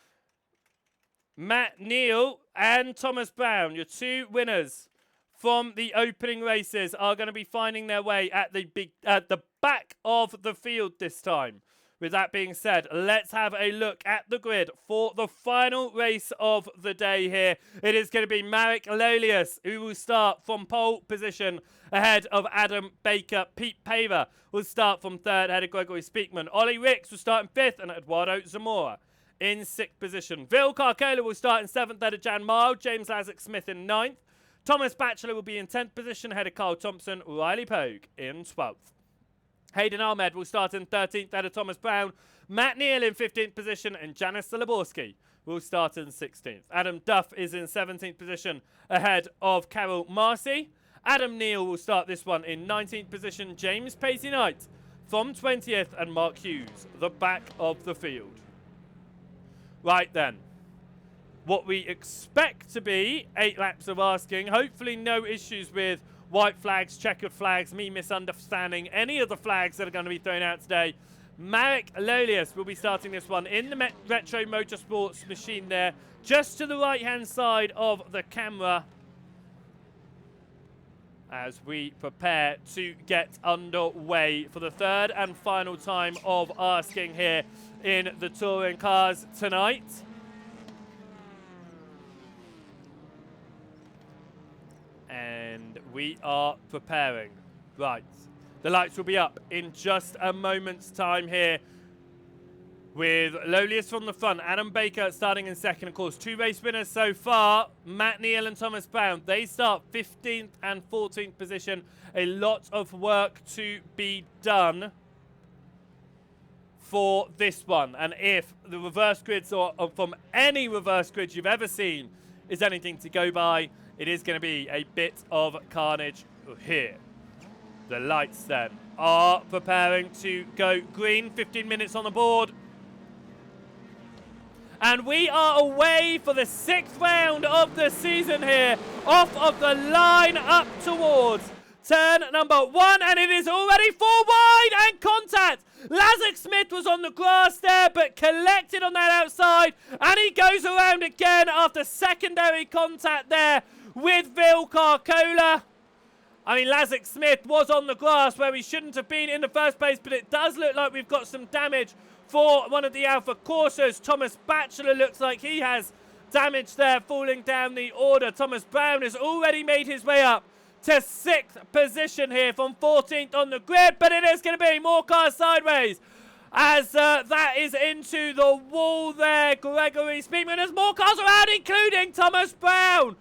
Matt Neal and Thomas Brown, your 2 winners from the opening races, are going to be finding their way at the back of the field this time. With that being said, let's have a look at the grid for the final race of the day here. It is going to be Marek Lolius, who will start from pole position ahead of Adam Baker. Pete Paver will start from third ahead of Gregory Speakman. Ollie Ricks will start in fifth and Eduardo Zamora in sixth position. Vil Carcola will start in seventh ahead of Jan Mild. James Lazarus Smith in ninth. Thomas Batchelor will be in 10th position ahead of Carl Thompson. Riley Pogue in 12th. Hayden Ahmed will start in 13th ahead of Thomas Brown. Matt Neal in 15th position and Janis Zalaborski will start in 16th. Adam Duff is in 17th position ahead of Carol Marcy. Adam Neal will start this one in 19th position. James Pacey Knight from 20th and Mark Hughes, the back of the field. Right then. What we expect to be 8 laps of asking. Hopefully no issues with white flags, checkered flags, me misunderstanding any of the flags that are going to be thrown out today. Marek Lolius will be starting this one in the Retro Motorsports machine there, just to the right-hand side of the camera, as we prepare to get underway for the third and final time of asking here in the touring cars tonight. And we are preparing. Right. The lights will be up in just a moment's time here. With Lolius from the front. Adam Baker starting in second. Of course, 2 race winners so far. Matt Neal and Thomas Brown. They start 15th and 14th position. A lot of work to be done for this one. And if the reverse grids or from any reverse grid you've ever seen is anything to go by, it is going to be a bit of carnage here. The lights then are preparing to go green. 15 minutes on the board. And we are away for the 6th round of the season here. Off of the line up towards turn number 1. And it is already 4 wide and contact. Lazarus Smith was on the grass there, but collected on that outside. And he goes around again after secondary contact there with Vil Carcola. I mean, Lazarus Smith was on the grass where he shouldn't have been in the first place, but it does look like we've got some damage for one of the Alpha Corsas. Thomas Batchelor looks like he has damage there, falling down the order. Thomas Brown has already made his way up to 6th position here from 14th on the grid, but it is going to be more cars sideways as that is into the wall there. Gregory Speakman, as more cars around, including Thomas Brown.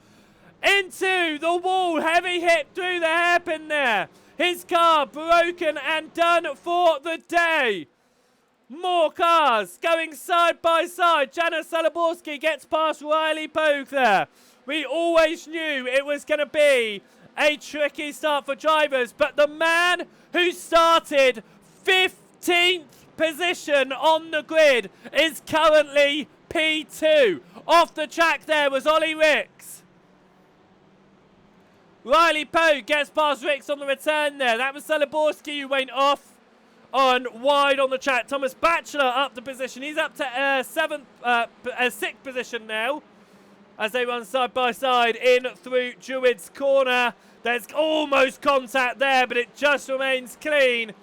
Into the wall, heavy hit through the hairpin there. His car broken and done for the day. More cars going side by side. Janis Zalaborski gets past Riley Pogue there. We always knew it was going to be a tricky start for drivers, but the man who started 15th position on the grid is currently P2. Off the track there was Ollie Ricks. Riley Pogue gets past Ricks on the return there. That was Zalaborski who went off on wide on the track. Thomas Batchelor up the position. He's up to 6th position now as they run side by side in through Druid's Corner. There's almost contact there, but it just remains clean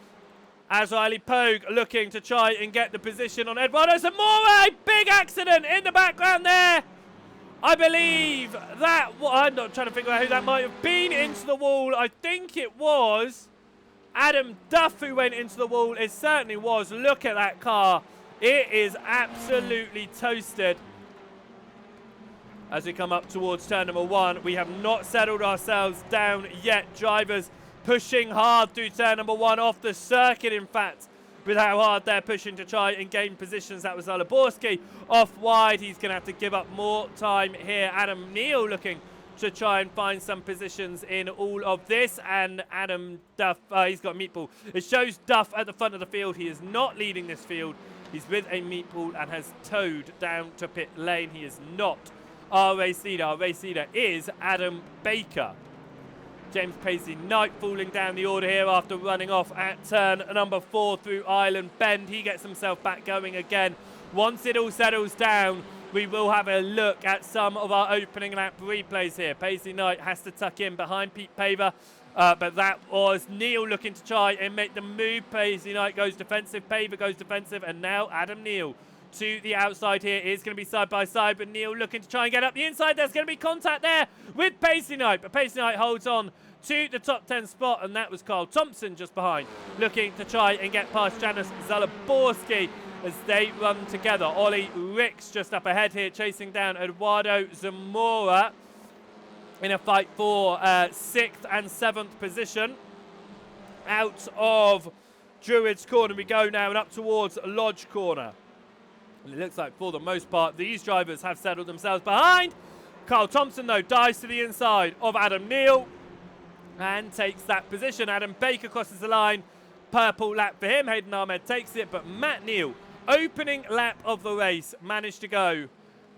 as Riley Pogue looking to try and get the position on Eduardo Zamora. A big accident in the background there. I believe that, I'm not trying to figure out who that might have been into the wall. I think it was Adam Duff who went into the wall. It certainly was. Look at that car. It is absolutely toasted. As we come up towards turn number 1, we have not settled ourselves down yet. Drivers pushing hard through turn number 1 off the circuit, in fact. With how hard they're pushing to try and gain positions. That was Zalaborski off wide. He's going to have to give up more time here. Adam Neal looking to try and find some positions in all of this. And Adam Duff, he's got a meatball. It shows Duff at the front of the field. He is not leading this field. He's with a meatball and has towed down to pit lane. He is not our race leader. Our race leader is Adam Baker. James Pacey Knight falling down the order here after running off at turn number 4 through Island Bend. He gets himself back going again. Once it all settles down, we will have a look at some of our opening lap replays here. Pacey Knight has to tuck in behind Pete Paver. But that was Neil looking to try and make the move. Paisley Knight goes defensive, Paver goes defensive, and now Adam Neil to the outside here. Is going to be side by side, but Neil looking to try and get up the inside. There's going to be contact there with Paisley Knight, but Paisley Knight holds on to the top 10 spot, and that was Carl Thompson just behind, looking to try and get past Janusz Zalaborski as they run together. Ollie Ricks just up ahead here, chasing down Eduardo Zamora in a fight for 6th and 7th position. Out of Druids Corner we go now and up towards Lodge Corner. And it looks like for the most part these drivers have settled themselves behind. Carl Thompson though dives to the inside of Adam Neil and takes that position. Adam Baker crosses the line. Purple lap for him. Hayden Ahmed takes it, but Matt Neal, opening lap of the race, managed to go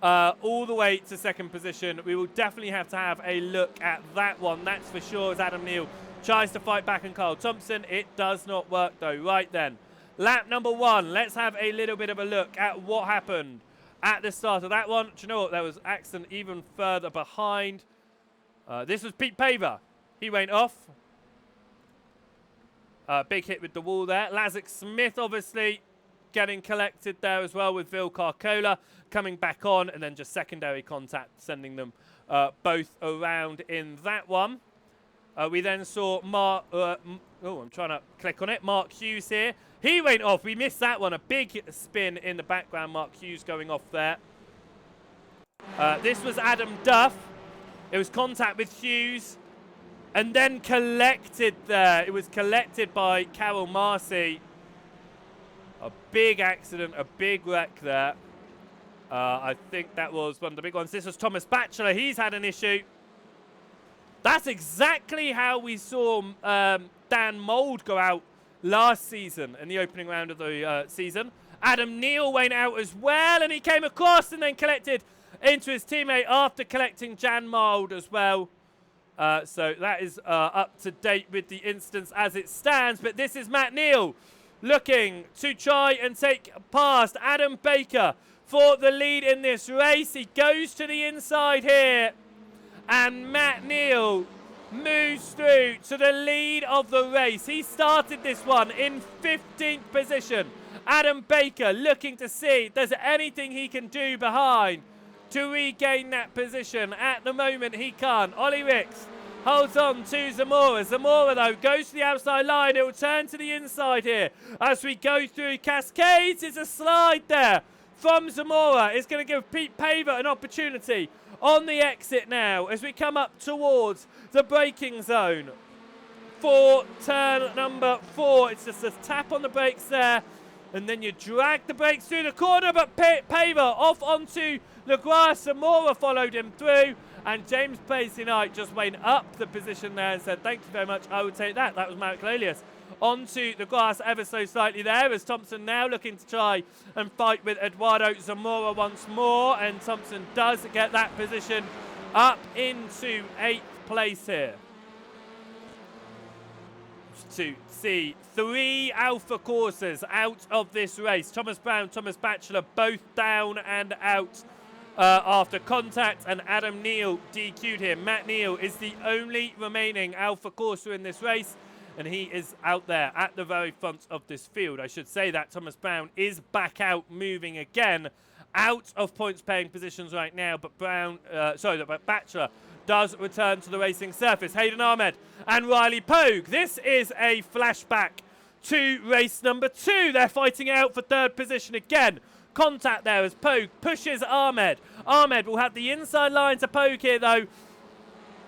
all the way to 2nd position. We will definitely have to have a look at that one, that's for sure, as Adam Neal tries to fight back on Carl Thompson. It does not work though. Right then, lap number 1. Let's have a little bit of a look at what happened at the start of that one. Do you know what? There was accident even further behind. This was Pete Paver. He went off. Big hit with the wall there. Lazarus Smith obviously getting collected there as well, with Vil Carcola coming back on, and then just secondary contact sending them both around in that one. We then saw Mark, I'm trying to click on it, Mark Hughes here. He went off. We missed that one. A big spin in the background. Mark Hughes going off there. This was Adam Duff. It was contact with Hughes and then collected there. It was collected by Carol Marcy. A big accident, a big wreck there. I think that was one of the big ones. This was Thomas Batchelor. He's had an issue. That's exactly how we saw Dan Mould go out last season in the opening round of the season. Adam Neal went out as well, and he came across and then collected into his teammate after collecting Jan Mould as well. So that is up to date with the instance as it stands. But this is Matt Neal looking to try and take past Adam Baker for the lead in this race. He goes to the inside here, and Matt Neal moves through to the lead of the race. He started this one in 15th position. Adam Baker looking to see if there's anything he can do behind to regain that position. At the moment he can't. Ollie Ricks holds on to Zamora. Zamora though goes to the outside line. It will turn to the inside here as we go through Cascades. It's a slide there from Zamora. It's going to give Pete Paver an opportunity on the exit now as we come up towards the braking zone for turn number 4. It's just a tap on the brakes there, and then you drag the brakes through the corner, but Paver off onto the grass. Zamora followed him through, and James Paisley Knight just went up the position there and said, thank you very much, I would take that. That was Marek Lolius onto the grass ever so slightly there, as Thompson now looking to try and fight with Eduardo Zamora once more, and Thompson does get that position up into 8th place here. To see 3 Alpha Corsas out of this race. Thomas Brown, Thomas Batchelor both down and out after contact, and Adam Neal DQ'd here. Matt Neal is the only remaining Alpha Corsa in this race, and he is out there at the very front of this field. I should say that Thomas Brown is back out, moving again, out of points paying positions right now, but Batchelor does return to the racing surface. Hayden Ahmed and Riley Pogue. This is a flashback to race number 2. They're fighting out for 3rd position again. Contact there as Pogue pushes Ahmed. Ahmed will have the inside line to Pogue here though,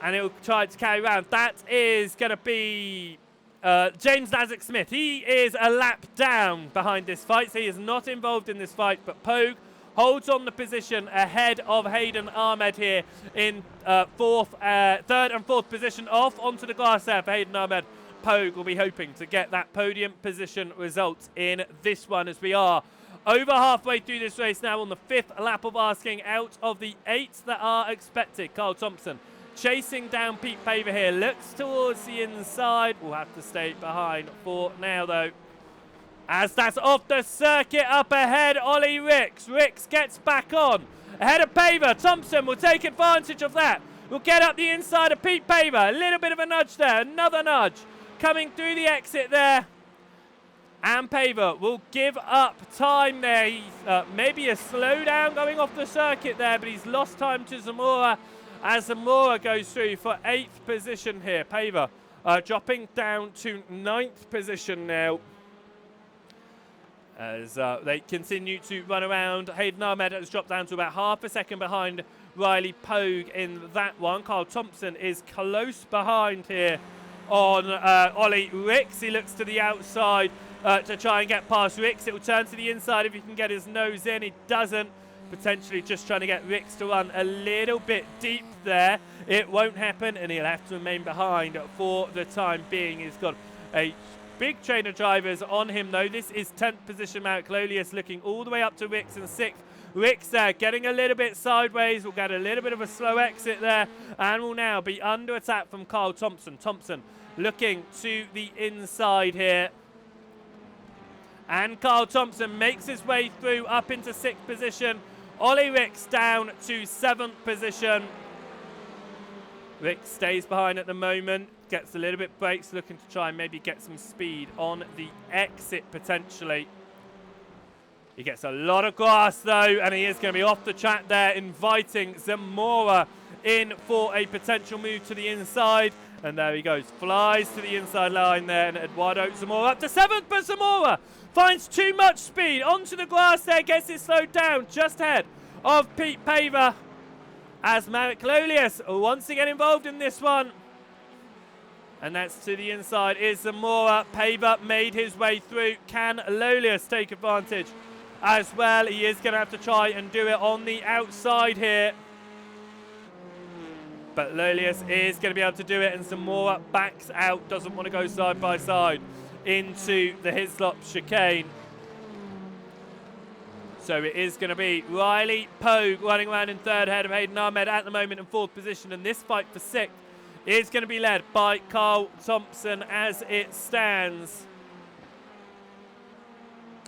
and he'll try to carry around. That is going to be James Lazarus Smith. He is a lap down behind this fight, so he is not involved in this fight, but Pogue holds on the position ahead of Hayden Ahmed here in 3rd and 4th position. Off onto the glass there for Hayden Ahmed. Pogue will be hoping to get that podium position result in this one, as we are over halfway through this race now on the 5th lap of asking out of the 8 that are expected. Carl Thompson chasing down Pete Paver here, looks towards the inside. We'll have to stay behind for now though, as that's off the circuit. Up ahead, Ollie Ricks. Ricks gets back on ahead of Paver. Thompson will take advantage of that. will get up the inside of Pete Paver. A little bit of a nudge there. Another nudge coming through the exit there. And Paver will give up time there. He's maybe a slowdown going off the circuit there, but he's lost time to Zamora as Zamora goes through for 8th position here. Paver dropping down to 9th position now as they continue to run around. Hayden Ahmed has dropped down to about half a second behind Riley Pogue in that one. Carl Thompson is close behind here on Ollie Ricks. He looks to the outside to try and get past Ricks. It will turn to the inside if he can get his nose in. He doesn't. Potentially just trying to get Ricks to run a little bit deep there. It won't happen, and he'll have to remain behind for the time being. He's got a big train of drivers on him, though. This is 10th position. Marek Lolius looking all the way up to Ricks in 6th. Ricks there getting a little bit sideways. We'll get a little bit of a slow exit there, and will now be under attack from Carl Thompson. Thompson looking to the inside here. And Carl Thompson makes his way through up into 6th position. Ollie Ricks down to 7th position. Ricks stays behind at the moment. Gets a little bit brakes, looking to try and maybe get some speed on the exit potentially. He gets a lot of grass though, and he is going to be off the track there, inviting Zamora in for a potential move to the inside. And there he goes, flies to the inside line there, and Eduardo Zamora up to 7th, but Zamora finds too much speed onto the grass there, gets it slowed down just ahead of Pete Paver as Marek Lolius once again involved in this one. And that's to the inside is Zamora. Paver made his way through. Can Lolius take advantage as well? He is going to have to try and do it on the outside here. But Lolius is going to be able to do it, and Zamora backs out, doesn't want to go side by side into the Hislop chicane. So it is going to be Riley Pogue running around in 3rd ahead of Hayden Ahmed at the moment in 4th position, and this fight for 6th is going to be led by Carl Thompson as it stands.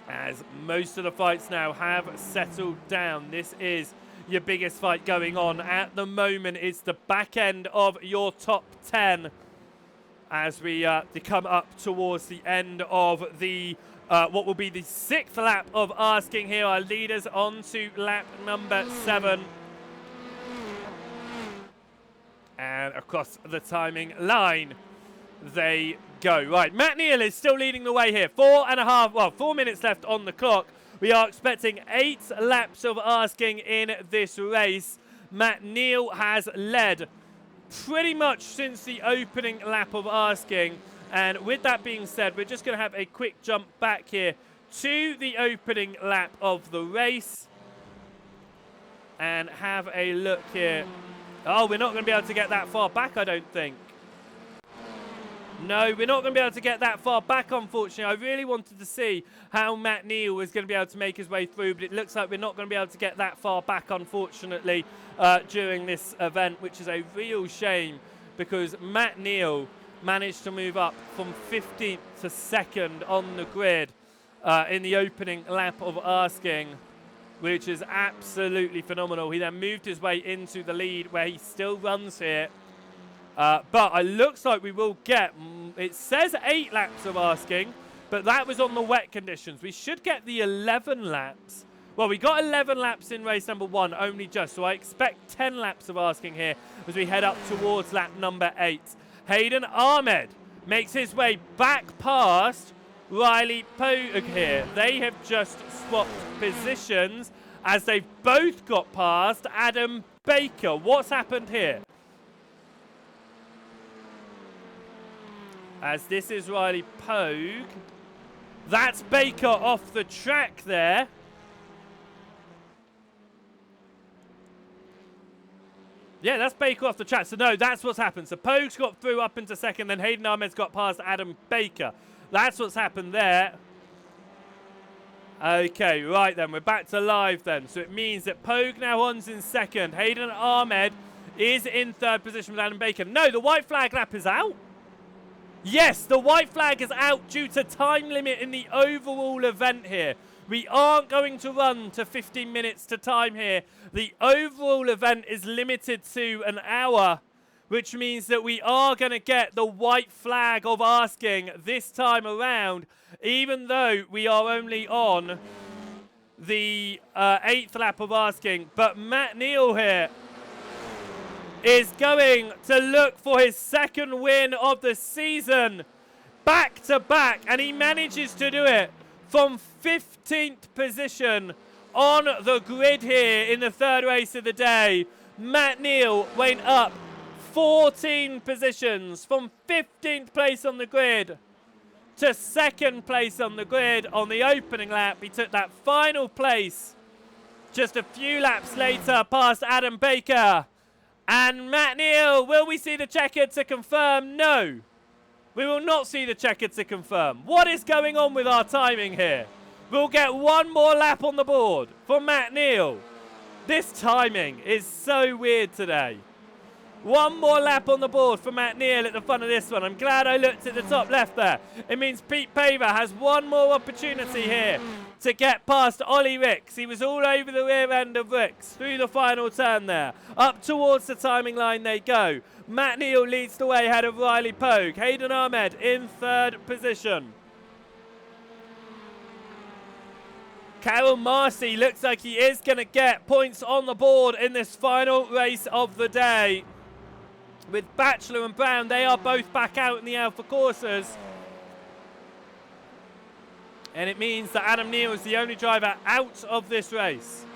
As most of the fights now have settled down, this is your biggest fight going on at the moment. It's the back end of your top 10 as we come up towards the end of the what will be the 6th lap of asking here. Our leaders on to lap number 7. And across the timing line they go. Right, Matt Neal is still leading the way here. 4 minutes left on the clock. We are expecting 8 laps of asking in this race. Matt Neal has led pretty much since the opening lap of asking. And with that being said, we're just going to have a quick jump back here to the opening lap of the race and have a look here. Oh, we're not going to be able to get that far back, I don't think. No, we're not going to be able to get that far back, unfortunately. I really wanted to see how Matt Neal was going to be able to make his way through, but it looks like we're not going to be able to get that far back, unfortunately, during this event, which is a real shame because Matt Neal managed to move up from 15th to 2nd on the grid in the opening lap of asking, which is absolutely phenomenal. He then moved his way into the lead where he still runs here. But it looks like we will get, it says 8 laps of asking, but that was on the wet conditions. We should get the 11 laps. Well, we got 11 laps in race number 1, only just. So I expect 10 laps of asking here as we head up towards lap number 8. Hayden Ahmed makes his way back past Riley Pogue here. They have just swapped positions as they've both got past Adam Baker. What's happened here? As this is Riley Pogue. That's Baker off the track there. Yeah, that's Baker off the track. So, no, that's what's happened. So, Pogue's got through up into 2nd, then Hayden Ahmed's got past Adam Baker. That's what's happened there. Okay, right then. We're back to live then. So, it means that Pogue now runs in 2nd. Hayden Ahmed is in 3rd position with Adam Baker. No, the white flag lap is out. Yes, the white flag is out due to time limit in the overall event here. We aren't going to run to 15 minutes to time here. The overall event is limited to an hour, which means that we are going to get the white flag of asking this time around, even though we are only on the 8th lap of asking. But Matt Neal here is going to look for his second win of the season, back to back, and he manages to do it from 15th position on the grid here in the third race of the day. Matt Neal went up 14 positions from 15th place on the grid to 2nd place on the grid on the opening lap. He took that final place just a few laps later past Adam Baker. And Matt Neal, will we see the checker to confirm? No, we will not see the checker to confirm. What is going on with our timing here? We'll get one more lap on the board for Matt Neal. This timing is so weird today. One more lap on the board for Matt Neal at the front of this one. I'm glad I looked at the top left there. It means Pete Paver has one more opportunity here to get past Ollie Ricks. He was all over the rear end of Ricks through the final turn there. Up towards the timing line they go. Matt Neal leads the way ahead of Riley Pogue. Hayden Ahmed in 3rd position. Carol Marcy looks like he is going to get points on the board in this final race of the day. With Batchelor and Brown, they are both back out in the Alpha Corsas. And it means that Adam Neal is the only driver out of this race.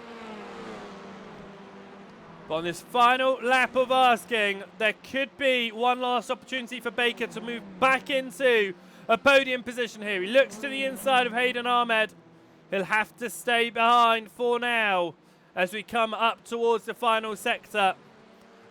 But on this final lap of asking, there could be one last opportunity for Baker to move back into a podium position here. He looks to the inside of Hayden Ahmed. He'll have to stay behind for now as we come up towards the final sector.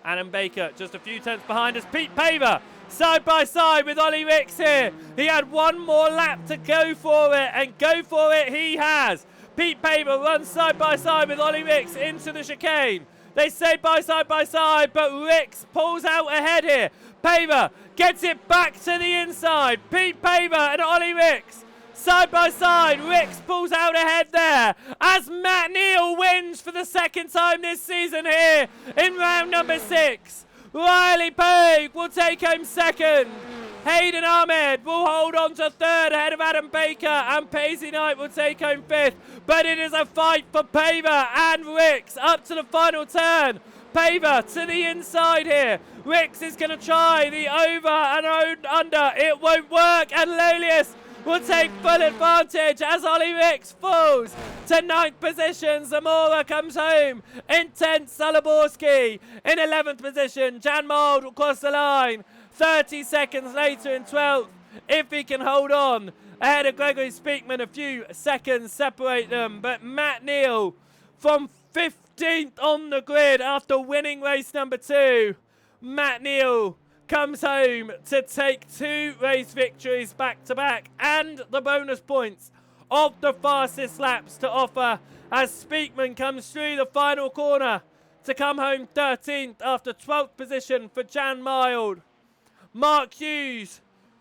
Adam Baker just a few tenths behind us. Pete Paver side by side with Ollie Ricks here. He had one more lap to go for it, and go for it he has. Pete Paver runs side by side with Ollie Ricks into the chicane. They stay side by side, but Ricks pulls out ahead here. Paver gets it back to the inside. Pete Paver and Ollie Ricks side by side. Ricks pulls out ahead there as Matt Neal wins for the 2nd time this season here in round number 6. Riley Pogue will take home 2nd. Hayden Ahmed will hold on to 3rd ahead of Adam Baker, and Paisley Knight will take home 5th. But it is a fight for Paver and Ricks up to the final turn. Paver to the inside here. Ricks is going to try the over and under. It won't work, and Lolius will take full advantage as Ollie Ricks falls to 9th position. Zamora comes home in 10th. Salaborski in 11th position. Jan Mould will cross the line 30 seconds later in 12th, if he can hold on. Ahead of Gregory Speakman, a few seconds separate them. But Matt Neal from 15th on the grid after winning race number 2. Matt Neal comes home to take 2 race victories back to back and the bonus points of the fastest laps to offer as Speakman comes through the final corner to come home 13th after 12th position for Jan Mild. Mark Hughes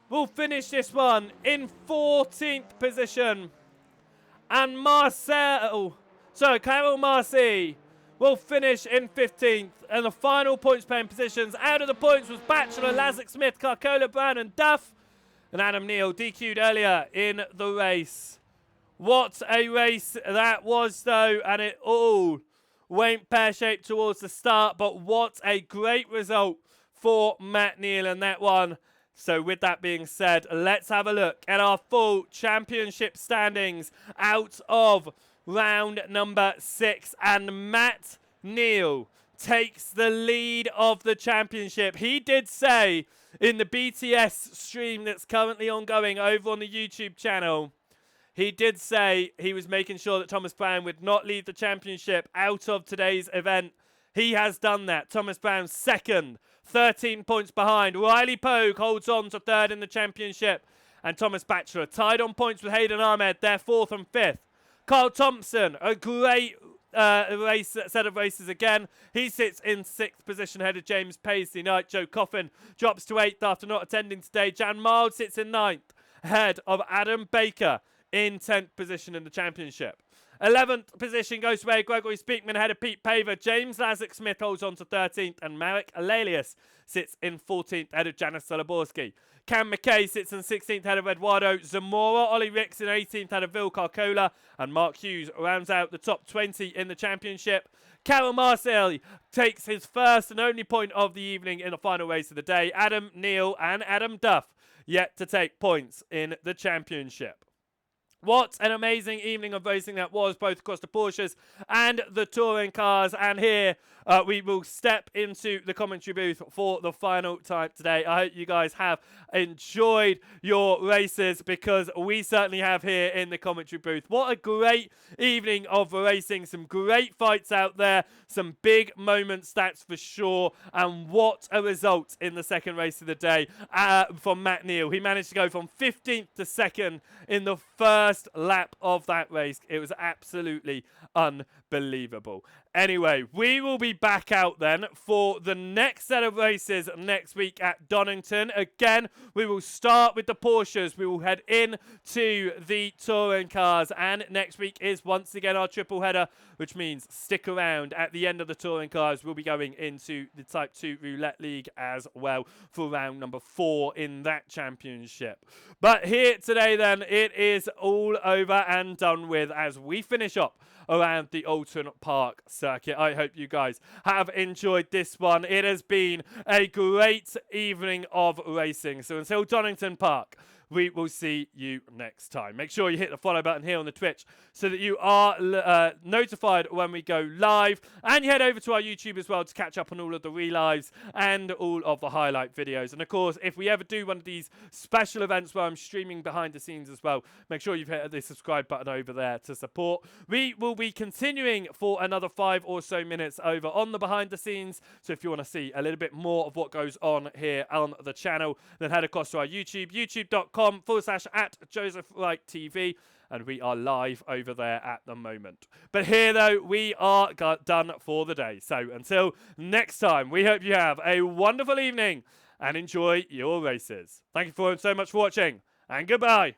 will finish this one in 14th position, and Carol Marcy will finish in 15th. And the final points paying positions out of the points was Batchelor, Lazick Smith, Carcola, Brown and Duff. And Adam Neal DQ'd earlier in the race. What a race that was though, and it all went pear-shaped towards the start. But what a great result for Matt Neal in that one. So with that being said, let's have a look at our full championship standings out of round number 6. And Matt Neal takes the lead of the championship. He did say in the BTS stream that's currently ongoing over on the YouTube channel, he did say he was making sure that Thomas Brown would not leave the championship out of today's event. He has done that. Thomas Brown 2nd, 13 points behind. Riley Pogue holds on to 3rd in the championship. And Thomas Batchelor tied on points with Hayden Ahmed. They're 4th and 5th. Carl Thompson, a great set of races again. He sits in 6th position ahead of James Paisley Knight. Joe Coffin drops to 8th after not attending today. Jan Mild sits in 9th ahead of Adam Baker in 10th position in the championship. 11th position goes to Gregory Speakman ahead of Pete Paver. James Lazick-Smith holds on to 13th, and Marek Alelius sits in 14th ahead of Janis Soloborski. Cam McKay sits in 16th ahead of Eduardo Zamora. Ollie Ricks in 18th ahead of Vil Carcola. And Mark Hughes rounds out the top 20 in the championship. Carol Marcel takes his first and only point of the evening in the final race of the day. Adam Neal and Adam Duff yet to take points in the championship. What an amazing evening of racing that was, both across the Porsches and the touring cars. And here we will step into the commentary booth for the final time today. I hope you guys have enjoyed your races, because we certainly have here in the commentary booth. What a great evening of racing. Some great fights out there. Some big moments, that's for sure. And what a result in the second race of the day from Matt Neal. He managed to go from 15th to 2nd in the first lap of that race. It was absolutely unbelievable. Anyway, we will be back out then for the next set of races next week at Donington. Again, we will start with the Porsches. We will head in to the touring cars, and next week is once again our triple header, which means stick around. At the end of the touring cars, we'll be going into the Type 2 Roulette League as well for round number 4 in that championship. But here today then, it is all over and done with as we finish up around the Oulton Park circuit. I hope you guys have enjoyed this one. It has been a great evening of racing. So until Donington Park, we will see you next time. Make sure you hit the follow button here on the Twitch so that you are notified when we go live. And you head over to our YouTube as well to catch up on all of the relives and all of the highlight videos. And of course, if we ever do one of these special events where I'm streaming behind the scenes as well, make sure you've hit the subscribe button over there to support. We will be continuing for another 5 or so minutes over on the behind the scenes. So if you want to see a little bit more of what goes on here on the channel, then head across to our YouTube, youtube.com/@JosephWrightTV. And we are live over there at the moment. But here, though, we are done for the day. So until next time, we hope you have a wonderful evening and enjoy your races. Thank you so much for watching, and goodbye.